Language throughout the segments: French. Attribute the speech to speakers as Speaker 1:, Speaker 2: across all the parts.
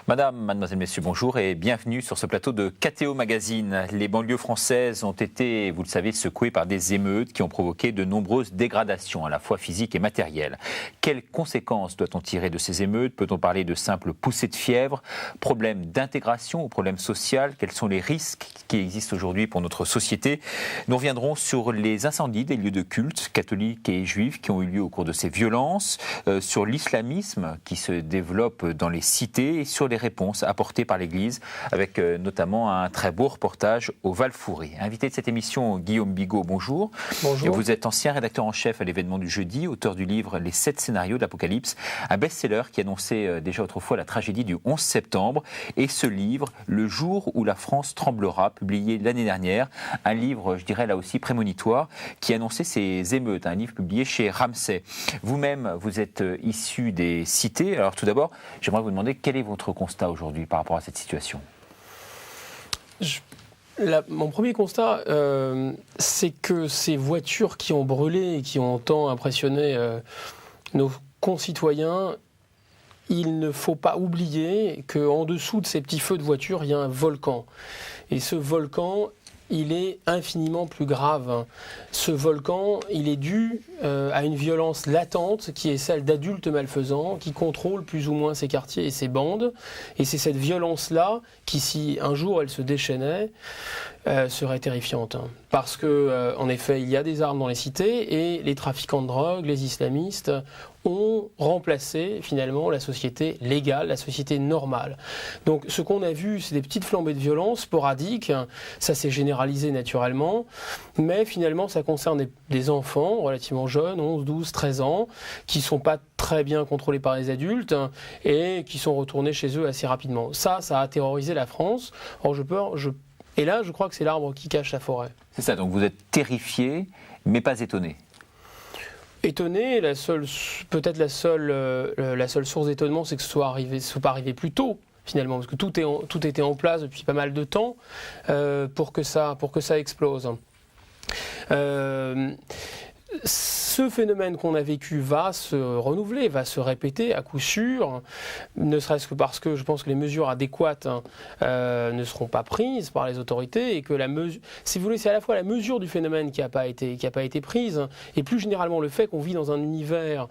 Speaker 1: Mademoiselle, messieurs, bonjour et bienvenue sur ce plateau de KTO Magazine. Les banlieues françaises ont été, vous le savez, secouées par des émeutes qui ont provoqué de nombreuses dégradations, à la fois physiques et matérielles. Quelles conséquences doit-on tirer de ces émeutes? Peut-on parler de simples poussées de fièvre? Problèmes d'intégration ou problèmes sociaux? Quels sont les risques qui existent aujourd'hui pour notre société? Nous reviendrons sur les incendies des lieux de culte catholiques et juifs qui ont eu lieu au cours de ces violences, sur l'islamisme qui se développe dans les cités et sur les réponses apportées par l'Église, avec notamment un très beau reportage au Val-Fouré. Invité de cette émission, Guillaume Bigot, bonjour.
Speaker 2: Bonjour.
Speaker 1: Vous êtes ancien rédacteur en chef à l'événement du jeudi, auteur du livre Les 7 scénarios d'Apocalypse, un best-seller qui annonçait déjà autrefois la tragédie du 11 septembre. Et ce livre, Le jour où la France tremblera, publié l'année dernière, un livre, je dirais là aussi prémonitoire, qui annonçait ces émeutes, un livre publié chez Ramsay. Vous-même, vous êtes issu des cités. Alors tout d'abord, j'aimerais vous demander quel est votre constat aujourd'hui par rapport à cette situation?
Speaker 2: Mon premier constat, c'est que ces voitures qui ont brûlé et qui ont tant impressionné nos concitoyens, il ne faut pas oublier qu'en dessous de ces petits feux de voiture, il y a un volcan. Et ce volcan, il est infiniment plus grave. Ce volcan, il est dû à une violence latente qui est celle d'adultes malfaisants qui contrôlent plus ou moins ces quartiers et ces bandes. Et c'est cette violence-là qui, si un jour elle se déchaînait, serait terrifiante. Parce que, en effet, il y a des armes dans les cités et les trafiquants de drogue, les islamistes, ont remplacé finalement la société légale, la société normale. Donc ce qu'on a vu, c'est des petites flambées de violence sporadiques, ça s'est généralisé naturellement, mais finalement ça concerne des enfants relativement jeunes, 11, 12, 13 ans, qui ne sont pas très bien contrôlés par les adultes et qui sont retournés chez eux assez rapidement. Ça a terrorisé la France. Or et là, je crois que c'est l'arbre qui cache la forêt.
Speaker 1: C'est ça, donc vous êtes terrifié, mais pas étonné.
Speaker 2: Étonné, peut-être la seule source d'étonnement, c'est que ce soit pas arrivé plus tôt, finalement, parce que tout était en place depuis pas mal de temps pour que ça explose. Ce phénomène qu'on a vécu va se renouveler, va se répéter à coup sûr, ne serait-ce que parce que je pense que les mesures adéquates ne seront pas prises par les autorités et que si vous voulez, c'est à la fois la mesure du phénomène qui n'a pas été prise et plus généralement le fait qu'on vit dans un univers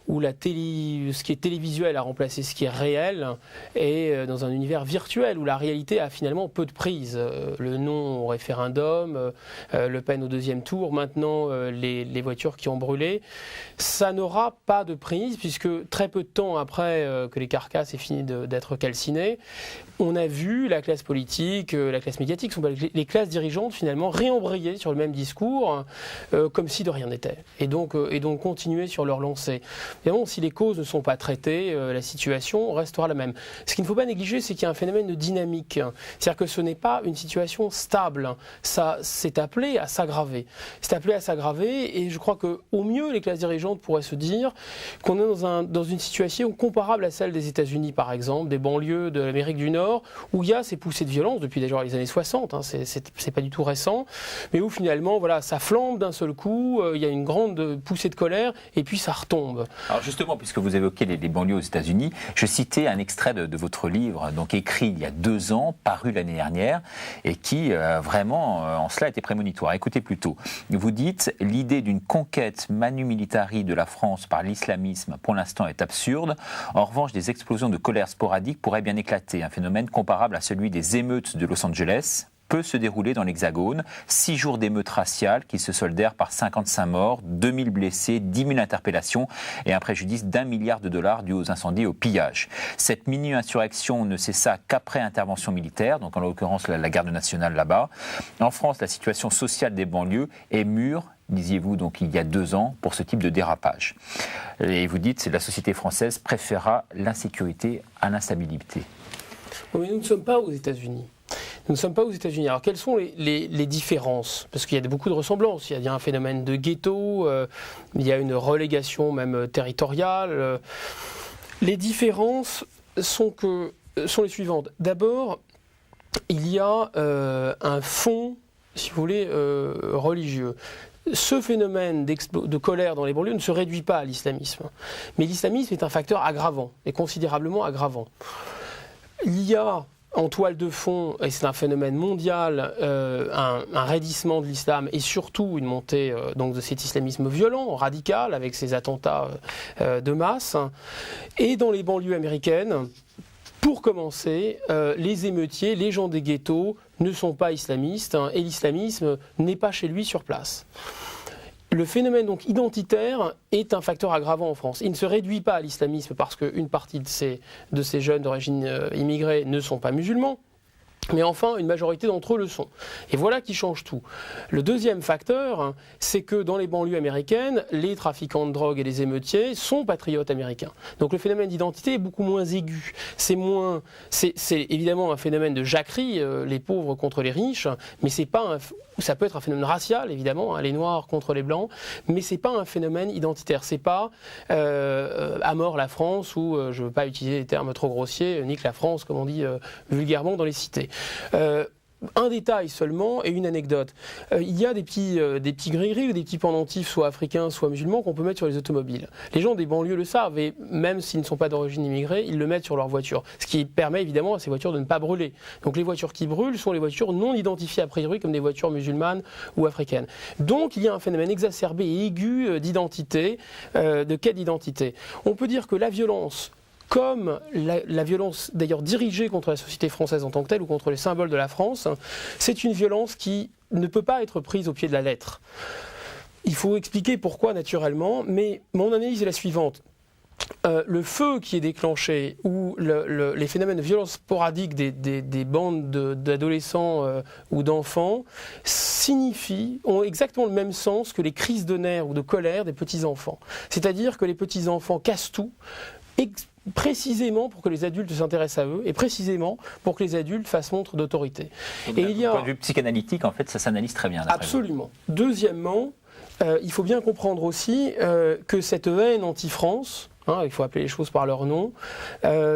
Speaker 2: où ce qui est télévisuel a remplacé ce qui est réel, et dans un univers virtuel où la réalité a finalement peu de prise. Le non au référendum, Le Pen au deuxième tour, maintenant les voitures qui ont brûlé, ça n'aura pas de prise, puisque très peu de temps après que les carcasses aient fini d'être calcinées, on a vu la classe politique, la classe médiatique, les classes dirigeantes finalement réembrayer sur le même discours comme si de rien n'était, et donc continuer sur leur lancée. Évidemment, si les causes ne sont pas traitées, la situation restera la même. Ce qu'il ne faut pas négliger, c'est qu'il y a un phénomène de dynamique. C'est-à-dire que ce n'est pas une situation stable. Ça c'est appelé à s'aggraver. C'est appelé à s'aggraver, et je crois qu'au mieux, les classes dirigeantes pourraient se dire qu'on est dans une situation comparable à celle des États-Unis, par exemple, des banlieues de l'Amérique du Nord, où il y a ces poussées de violence depuis déjà les années 60, c'est pas du tout récent, mais où finalement, voilà, ça flambe d'un seul coup, il y a une grande poussée de colère, et puis ça retombe.
Speaker 1: Alors justement, puisque vous évoquez les banlieues aux États-Unis, je citais un extrait de votre livre, donc écrit il y a 2 ans, paru l'année dernière, et qui vraiment, en cela, était prémonitoire. Écoutez plutôt, vous dites « L'idée d'une conquête manu militari de la France par l'islamisme, pour l'instant, est absurde. En revanche, des explosions de colère sporadiques pourraient bien éclater, un phénomène comparable à celui des émeutes de Los Angeles ». Peut se dérouler dans l'Hexagone. 6 jours d'émeutes raciales qui se soldèrent par 55 morts, 2000 blessés, 10 000 interpellations et un préjudice d'1 milliard de dollars dû aux incendies et aux pillages. Cette mini-insurrection ne cessa qu'après intervention militaire, donc en l'occurrence la garde nationale là-bas. En France, la situation sociale des banlieues est mûre, disiez-vous donc il y a 2 ans, pour ce type de dérapage. Et vous dites que la société française préférera l'insécurité à l'instabilité.
Speaker 2: Oui, mais nous ne sommes pas aux États-Unis. Nous ne sommes pas aux États-Unis. Alors, quelles sont les différences? Parce qu'il y a beaucoup de ressemblances. Il y a un phénomène de ghetto, il y a une relégation même territoriale. Les différences sont les suivantes. D'abord, il y a un fond, si vous voulez, religieux. Ce phénomène de colère dans les banlieues ne se réduit pas à l'islamisme. Mais l'islamisme est un facteur aggravant, et considérablement aggravant. il y a en toile de fond, et c'est un phénomène mondial, un raidissement de l'islam et surtout une montée donc de cet islamisme violent, radical, avec ces attentats de masse. Et dans les banlieues américaines, pour commencer, les émeutiers, les gens des ghettos ne sont pas islamistes et l'islamisme n'est pas chez lui sur place. Le phénomène donc identitaire est un facteur aggravant en France. Il ne se réduit pas à l'islamisme parce qu'une partie de ces jeunes d'origine immigrée ne sont pas musulmans. Mais enfin, une majorité d'entre eux le sont. Et voilà qui change tout. Le deuxième facteur, c'est que dans les banlieues américaines, les trafiquants de drogue et les émeutiers sont patriotes américains. Donc le phénomène d'identité est beaucoup moins aigu. C'est évidemment un phénomène de jacquerie, les pauvres contre les riches, mais c'est pas ça peut être un phénomène racial, évidemment, les noirs contre les blancs, mais c'est pas un phénomène identitaire. C'est pas à mort la France, ou je veux pas utiliser des termes trop grossiers, nique la France, comme on dit vulgairement dans les cités. Un détail seulement et une anecdote. Il y a des petits gris-gris ou des petits pendentifs, soit africains, soit musulmans, qu'on peut mettre sur les automobiles. Les gens des banlieues le savent, et même s'ils ne sont pas d'origine immigrée, ils le mettent sur leur voiture. Ce qui permet évidemment à ces voitures de ne pas brûler. Donc les voitures qui brûlent sont les voitures non identifiées a priori comme des voitures musulmanes ou africaines. Donc il y a un phénomène exacerbé et aigu d'identité, de quête d'identité. On peut dire que la violence, comme la violence d'ailleurs dirigée contre la société française en tant que telle ou contre les symboles de la France, c'est une violence qui ne peut pas être prise au pied de la lettre. Il faut expliquer pourquoi naturellement, mais mon analyse est la suivante. Le feu qui est déclenché ou les phénomènes de violence sporadique des bandes d'adolescents ou d'enfants ont exactement le même sens que les crises de nerfs ou de colère des petits-enfants. C'est-à-dire que les petits-enfants cassent tout, précisément pour que les adultes s'intéressent à eux et précisément pour que les adultes fassent montre d'autorité.
Speaker 1: Et il y a... Du point de vue psychanalytique, en fait, ça s'analyse très bien.
Speaker 2: Absolument. Deuxièmement, il faut bien comprendre aussi que cette haine anti-France, il faut appeler les choses par leur nom,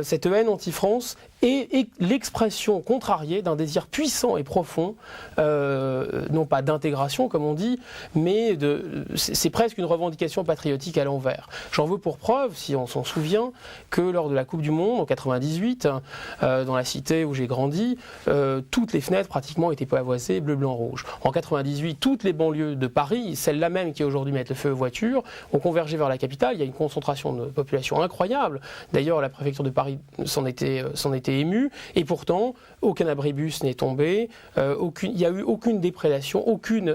Speaker 2: cette haine anti-France est l'expression contrariée d'un désir puissant et profond, non pas d'intégration comme on dit, mais c'est presque une revendication patriotique à l'envers. J'en veux pour preuve, si on s'en souvient, que lors de la Coupe du Monde en 98, dans la cité où j'ai grandi, toutes les fenêtres pratiquement étaient pavoisées bleu, blanc, rouge. En 98, toutes les banlieues de Paris, celles-là même qui aujourd'hui mettent le feu aux voitures, ont convergé vers la capitale. Il y a une concentration de population incroyable. D'ailleurs, la préfecture de Paris s'en était ému, et pourtant aucun abribus n'est tombé, il n'y a eu aucune déprédation, aucun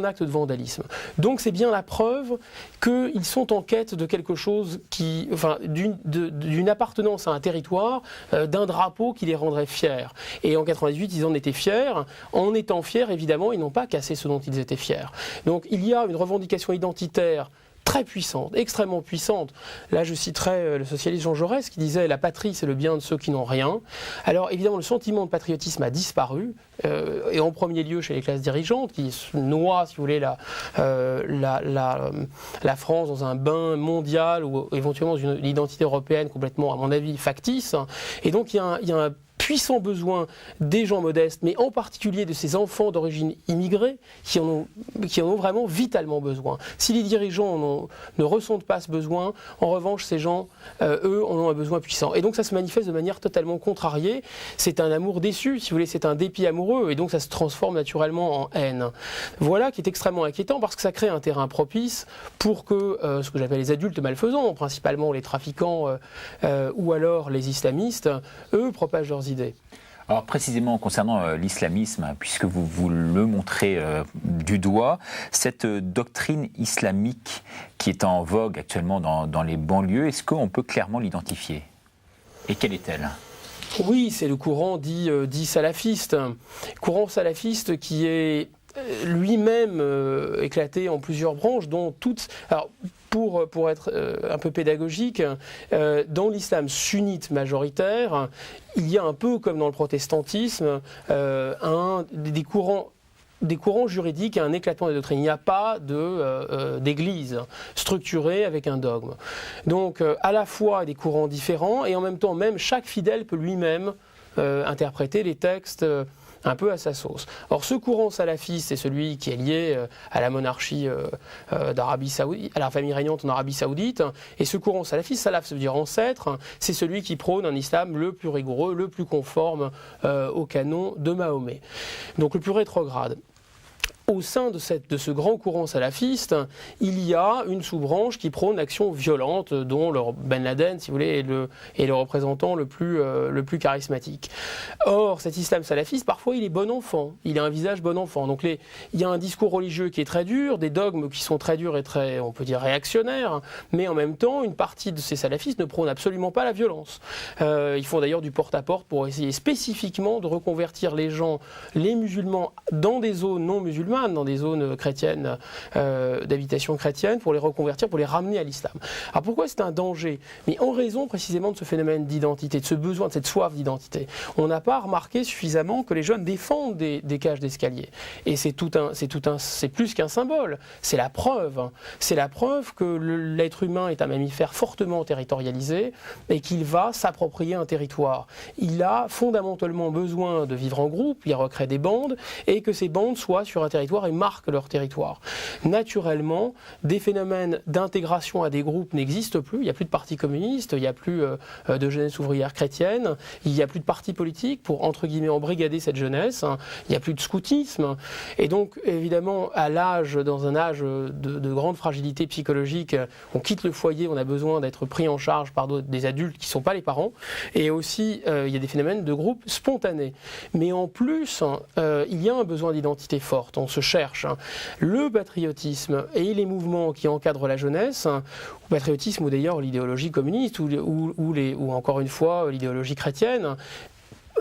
Speaker 2: acte de vandalisme. Donc c'est bien la preuve qu'ils sont en quête de quelque chose d'une appartenance à un territoire, d'un drapeau qui les rendrait fiers. Et en 98, ils en étaient fiers. En étant fiers, évidemment, ils n'ont pas cassé ce dont ils étaient fiers. Donc il y a une revendication identitaire très puissante, extrêmement puissante. Là, je citerai le socialiste Jean Jaurès qui disait « La patrie, c'est le bien de ceux qui n'ont rien ». Alors, évidemment, le sentiment de patriotisme a disparu, et en premier lieu chez les classes dirigeantes, qui noient, si vous voulez, la France dans un bain mondial ou éventuellement dans une identité européenne complètement, à mon avis, factice. Et donc, il y a un puissant besoin des gens modestes, mais en particulier de ces enfants d'origine immigrée qui en ont vraiment vitalement besoin. Si les dirigeants ne ressentent pas ce besoin, en revanche, ces gens, eux, en ont un besoin puissant. Et donc ça se manifeste de manière totalement contrariée. C'est un amour déçu, si vous voulez, c'est un dépit amoureux, et donc ça se transforme naturellement en haine. Voilà qui est extrêmement inquiétant, parce que ça crée un terrain propice pour que ce que j'appelle les adultes malfaisants, principalement les trafiquants ou alors les islamistes, eux, propagent leurs idées.
Speaker 1: Alors précisément concernant l'islamisme, puisque vous le montrez du doigt, cette doctrine islamique qui est en vogue actuellement dans les banlieues, est-ce qu'on peut clairement l'identifier? Et quelle est-elle?
Speaker 2: Oui, c'est le courant dit salafiste. Courant salafiste qui est lui-même éclaté en plusieurs branches, dont toutes... Alors, pour être un peu pédagogique, dans l'islam sunnite majoritaire, il y a un peu comme dans le protestantisme, des courants juridiques et un éclatement des doctrines. Il n'y a pas d'église structurée avec un dogme. Donc à la fois des courants différents et en même temps, même chaque fidèle peut lui-même interpréter les textes un peu à sa sauce. Or, ce courant salafiste, c'est celui qui est lié à la monarchie d'Arabie Saoudite, à la famille régnante en Arabie Saoudite, et ce courant salafiste, salaf ça veut dire ancêtre, c'est celui qui prône un islam le plus rigoureux, le plus conforme au canon de Mahomet. Donc le plus rétrograde. Au sein de ce grand courant salafiste, il y a une sous-branche qui prône l'action violente, dont Ben Laden, si vous voulez, est le représentant le plus charismatique. Or, cet islam salafiste, parfois, il est bon enfant. Il a un visage bon enfant. Donc, il y a un discours religieux qui est très dur, des dogmes qui sont très durs et très, on peut dire, réactionnaires, mais en même temps, une partie de ces salafistes ne prônent absolument pas la violence. Ils font d'ailleurs du porte-à-porte pour essayer spécifiquement de reconvertir les gens, les musulmans, dans des zones non musulmanes, dans des zones chrétiennes, d'habitation chrétienne, pour les reconvertir, pour les ramener à l'islam. Alors pourquoi c'est un danger? Mais en raison précisément de ce phénomène d'identité, de ce besoin, de cette soif d'identité. On n'a pas remarqué suffisamment que les jeunes défendent des cages d'escalier. Et c'est plus qu'un symbole. C'est la preuve. C'est la preuve que l'être humain est un mammifère fortement territorialisé et qu'il va s'approprier un territoire. Il a fondamentalement besoin de vivre en groupe, il recrée des bandes, et que ces bandes soient sur un territoire et marquent leur territoire. Naturellement, des phénomènes d'intégration à des groupes n'existent plus. Il n'y a plus de partis communistes, il n'y a plus de jeunesse ouvrière chrétienne, il n'y a plus de partis politiques pour, entre guillemets, embrigader cette jeunesse, il n'y a plus de scoutisme. Et donc, évidemment, dans un âge de grande fragilité psychologique, on quitte le foyer, on a besoin d'être pris en charge par des adultes qui ne sont pas les parents. Et aussi, il y a des phénomènes de groupes spontanés. Mais en plus, il y a un besoin d'identité forte. On se cherche. Le patriotisme et les mouvements qui encadrent la jeunesse, le patriotisme ou d'ailleurs l'idéologie communiste ou encore une fois l'idéologie chrétienne,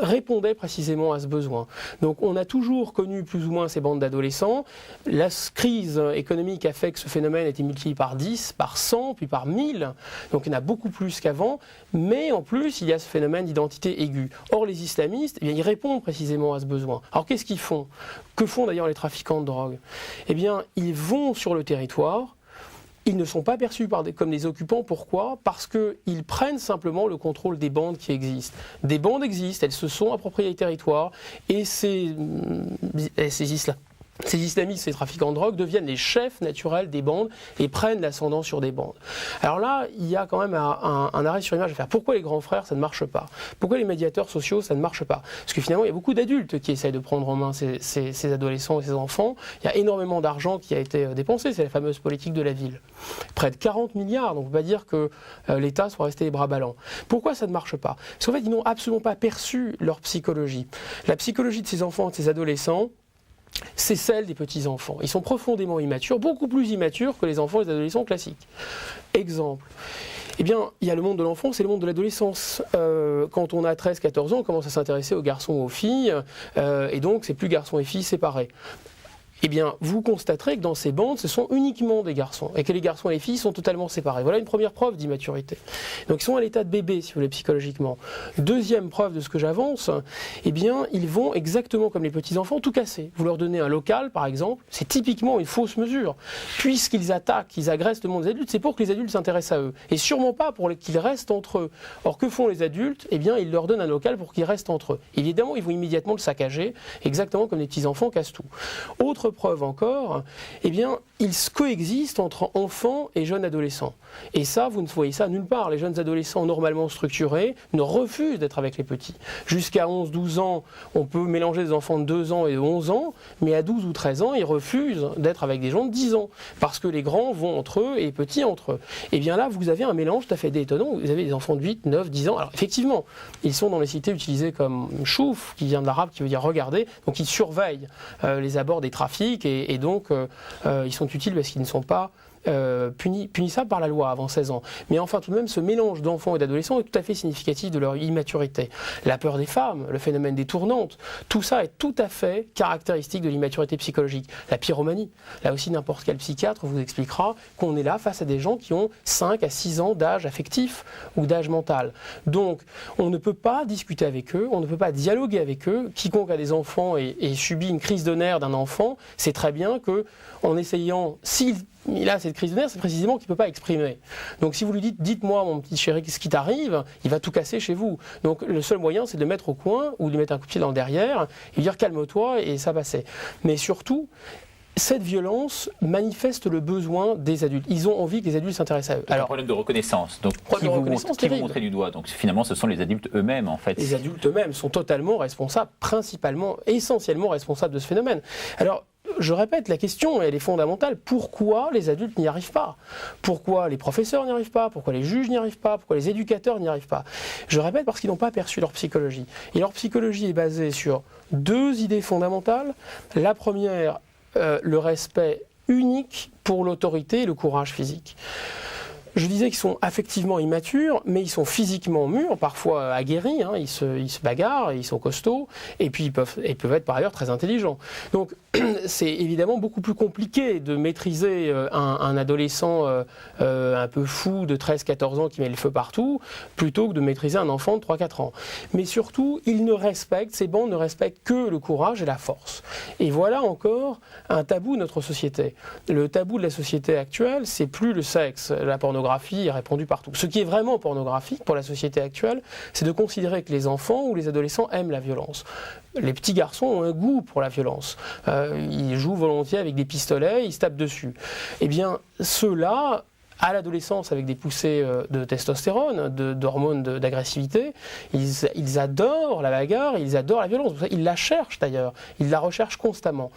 Speaker 2: répondait précisément à ce besoin. Donc on a toujours connu plus ou moins ces bandes d'adolescents. La crise économique a fait que ce phénomène a été multiplié par 10, par 100, puis par 1000. Donc il y en a beaucoup plus qu'avant. Mais en plus, il y a ce phénomène d'identité aiguë. Or, les islamistes, eh bien, ils répondent précisément à ce besoin. Alors qu'est-ce qu'ils font? Que font d'ailleurs les trafiquants de drogue? Eh bien, ils vont sur le territoire. Ils ne sont pas perçus comme des occupants. Pourquoi? Parce qu'ils prennent simplement le contrôle des bandes qui existent. Des bandes existent, elles se sont appropriées les territoires, et ces islamistes, ces trafiquants de drogue deviennent les chefs naturels des bandes et prennent l'ascendant sur des bandes. Alors là, il y a quand même un arrêt sur image à faire. Pourquoi les grands frères, ça ne marche pas? Pourquoi les médiateurs sociaux, ça ne marche pas? Parce que finalement, il y a beaucoup d'adultes qui essayent de prendre en main ces adolescents et ces enfants. Il y a énormément d'argent qui a été dépensé. C'est la fameuse politique de la ville. Près de 40 milliards. Donc on ne peut pas dire que l'État soit resté les bras ballants. Pourquoi ça ne marche pas? Parce qu'en fait, ils n'ont absolument pas perçu leur psychologie. La psychologie de ces enfants et de ces adolescents, c'est celle des petits-enfants. Ils sont profondément immatures, beaucoup plus immatures que les enfants et les adolescents classiques. Exemple. Eh bien, il y a le monde de l'enfance et le monde de l'adolescence. Quand on a 13-14 ans, on commence à s'intéresser aux garçons ou aux filles, et donc c'est plus garçons et filles séparés. Eh bien, vous constaterez que dans ces bandes, ce sont uniquement des garçons, et que les garçons et les filles sont totalement séparés. Voilà une première preuve d'immaturité. Donc, ils sont à l'état de bébé, si vous voulez, psychologiquement. Deuxième preuve de ce que j'avance, eh bien, ils vont exactement comme les petits-enfants tout casser. Vous leur donnez un local, par exemple, c'est typiquement une fausse mesure. Puisqu'ils attaquent, ils agressent le monde des adultes, c'est pour que les adultes s'intéressent à eux, et sûrement pas pour qu'ils restent entre eux. Or, que font les adultes? Eh bien, ils leur donnent un local pour qu'ils restent entre eux. Évidemment, ils vont immédiatement le saccager, exactement comme les petits-enfants cassent tout. Autre preuve encore, eh bien, ils coexistent entre enfants et jeunes adolescents. Et ça, vous ne voyez ça nulle part. Les jeunes adolescents normalement structurés ne refusent d'être avec les petits. Jusqu'à 11-12 ans, on peut mélanger des enfants de 2 ans et de 11 ans, mais à 12 ou 13 ans, ils refusent d'être avec des gens de 10 ans, parce que les grands vont entre eux et les petits entre eux. Et bien là, vous avez un mélange tout à fait détonnant. Vous avez des enfants de 8, 9, 10 ans. Alors effectivement, ils sont dans les cités utilisées comme chouf, qui vient de l'arabe, qui veut dire regarder, donc ils surveillent les abords des trafics, et donc ils sont utiles parce qu'ils ne sont pas punissables par la loi avant 16 ans. Mais enfin, tout de même, ce mélange d'enfants et d'adolescents est tout à fait significatif de leur immaturité. La peur des femmes, le phénomène des tournantes, tout ça est tout à fait caractéristique de l'immaturité psychologique. La pyromanie, là aussi, n'importe quel psychiatre vous expliquera qu'on est là face à des gens qui ont 5 à 6 ans d'âge affectif ou d'âge mental. Donc, on ne peut pas discuter avec eux, on ne peut pas dialoguer avec eux. Quiconque a des enfants et subit une crise de nerfs d'un enfant, c'est très bien que, en essayant, s'il il a cette crise de nerfs, c'est précisément qu'il ne peut pas exprimer. Donc si vous lui dites, dites-moi mon petit chéri, ce qui t'arrive, il va tout casser chez vous. Donc le seul moyen, c'est de le mettre au coin ou de lui mettre un coup de pied dans le derrière et lui dire calme-toi et ça passait. Mais surtout, cette violence manifeste le besoin des adultes. Ils ont envie que les adultes s'intéressent à eux.
Speaker 1: Alors, un problème de reconnaissance. Donc, qui vous montrez du doigt? Donc, finalement, ce sont les adultes eux-mêmes, en fait.
Speaker 2: Les adultes eux-mêmes sont totalement responsables, principalement, essentiellement responsables de ce phénomène. Alors, je répète, la question, elle est fondamentale. Pourquoi les adultes n'y arrivent pas? Pourquoi les professeurs n'y arrivent pas? Pourquoi les juges n'y arrivent pas? Pourquoi les éducateurs n'y arrivent pas? Je répète, parce qu'ils n'ont pas perçu leur psychologie. Et leur psychologie est basée sur deux idées fondamentales. La première, le respect unique pour l'autorité et le courage physique. Je disais qu'ils sont affectivement immatures, mais ils sont physiquement mûrs, parfois aguerris, hein, ils se bagarrent, ils sont costauds, et puis ils peuvent être par ailleurs très intelligents. Donc c'est évidemment beaucoup plus compliqué de maîtriser un adolescent un peu fou de 13-14 ans qui met le feu partout, plutôt que de maîtriser un enfant de 3-4 ans. Mais surtout, ces bandes ne respectent que le courage et la force. Et voilà encore un tabou de notre société. Le tabou de la société actuelle, c'est plus le sexe, la pornographie est répandue partout. Ce qui est vraiment pornographique pour la société actuelle, c'est de considérer que les enfants ou les adolescents aiment la violence. Les petits garçons ont un goût pour la violence. Ils jouent volontiers avec des pistolets, ils se tapent dessus. Eh bien, ceux-là, à l'adolescence, avec des poussées de testostérone, d'hormones d'agressivité, ils adorent la bagarre, ils adorent la violence. Ils la cherchent d'ailleurs, ils la recherchent constamment.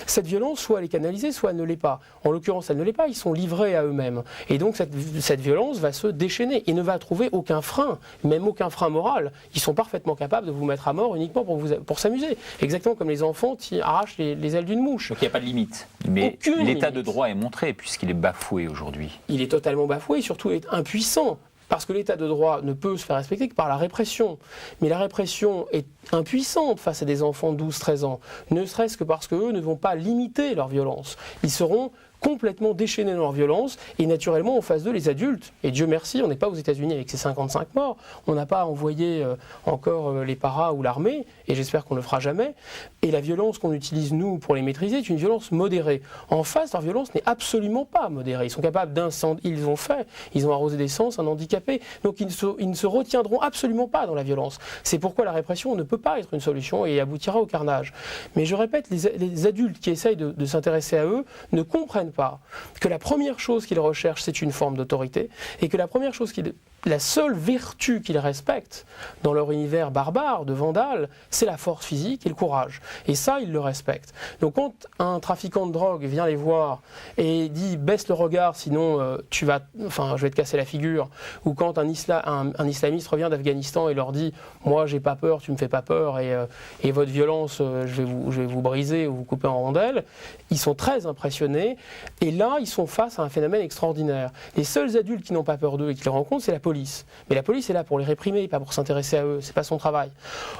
Speaker 2: Cette violence, soit elle est canalisée, soit elle ne l'est pas. En l'occurrence, elle ne l'est pas, ils sont livrés à eux-mêmes. Et donc cette violence va se déchaîner et ne va trouver aucun frein, même aucun frein moral. Ils sont parfaitement capables de vous mettre à mort uniquement pour s'amuser. Exactement comme les enfants qui arrachent les ailes d'une mouche.
Speaker 1: Donc il n'y a pas de limite. Mais l'état de droit est montré puisqu'il est bafoué aujourd'hui.
Speaker 2: Il est totalement bafoué et surtout est impuissant. Parce que l'état de droit ne peut se faire respecter que par la répression. Mais la répression est impuissante face à des enfants de 12-13 ans, ne serait-ce que parce qu'eux ne vont pas limiter leur violence. Ils seront complètement déchaînés dans leur violence et naturellement en face d'eux les adultes. Et Dieu merci, on n'est pas aux États-Unis avec ces 55 morts, on n'a pas envoyé encore les paras ou l'armée, et j'espère qu'on ne le fera jamais. Et la violence qu'on utilise nous pour les maîtriser est une violence modérée. En face, leur violence n'est absolument pas modérée. Ils sont capables d'incendier, ils l'ont fait, ils ont arrosé d'essence un handicapé, donc ils ne se retiendront absolument pas dans la violence. C'est pourquoi la répression ne peut pas être une solution et aboutira au carnage. Mais je répète, les adultes qui essayent de s'intéresser à eux ne comprennent pas que la première chose qu'ils recherchent, c'est une forme d'autorité, et que la seule vertu qu'ils respectent dans leur univers barbare de vandales, c'est la force physique et le courage. Et ça, ils le respectent. Donc quand un trafiquant de drogue vient les voir et dit « baisse le regard, sinon je vais te casser la figure », ou quand un islamiste revient d'Afghanistan et leur dit « moi j'ai pas peur, tu me fais pas peur, et votre violence, je vais vous briser ou vous couper en rondelles », ils sont très impressionnés. Et là, ils sont face à un phénomène extraordinaire. Les seuls adultes qui n'ont pas peur d'eux et qui les rencontrent, c'est la police. Mais la police est là pour les réprimer, pas pour s'intéresser à eux. C'est pas son travail.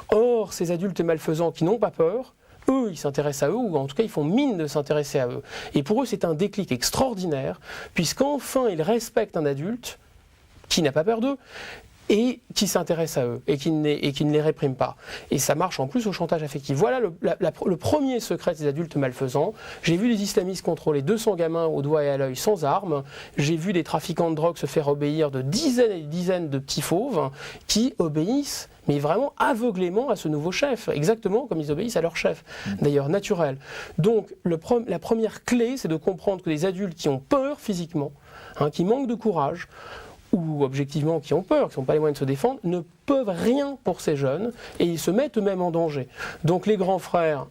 Speaker 2: Or, ces adultes malfaisants qui n'ont pas peur, eux, ils s'intéressent à eux, ou en tout cas, ils font mine de s'intéresser à eux. Et pour eux, c'est un déclic extraordinaire, puisqu'enfin, ils respectent un adulte qui n'a pas peur d'eux, et qui s'intéresse à eux, et qui ne les réprime pas. Et ça marche en plus au chantage affectif. Voilà le premier secret des adultes malfaisants. J'ai vu des islamistes contrôler 200 gamins au doigt et à l'œil sans armes. J'ai vu des trafiquants de drogue se faire obéir de dizaines et dizaines de petits fauves qui obéissent, mais vraiment aveuglément à ce nouveau chef, exactement comme ils obéissent à leur chef, d'ailleurs naturel. Donc la première clé, c'est de comprendre que les adultes qui ont peur physiquement, qui manquent de courage, ou objectivement qui ont peur, qui n'ont pas les moyens de se défendre, ne peuvent rien pour ces jeunes et ils se mettent eux-mêmes en danger. Donc les grands frères,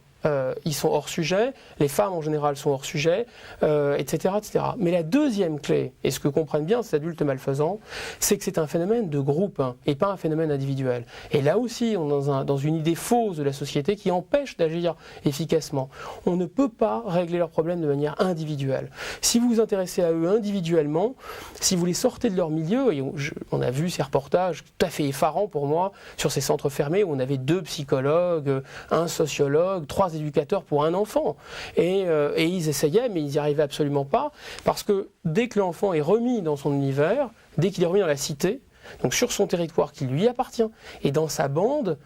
Speaker 2: ils sont hors sujet, les femmes en général sont hors sujet, etc., etc. Mais la deuxième clé, et ce que comprennent bien ces adultes malfaisants, c'est que c'est un phénomène de groupe et pas un phénomène individuel. Et là aussi, on est dans une idée fausse de la société qui empêche d'agir efficacement. On ne peut pas régler leurs problèmes de manière individuelle. Si vous vous intéressez à eux individuellement, si vous les sortez de leur milieu, et on a vu ces reportages tout à fait effarants pour moi sur ces centres fermés où on avait 2 psychologues, un sociologue, 3 éducateurs pour un enfant. Et ils essayaient, mais ils n'y arrivaient absolument pas, parce que dès que l'enfant est remis dans son univers, dès qu'il est remis dans la cité, donc sur son territoire qui lui appartient, et dans sa bande,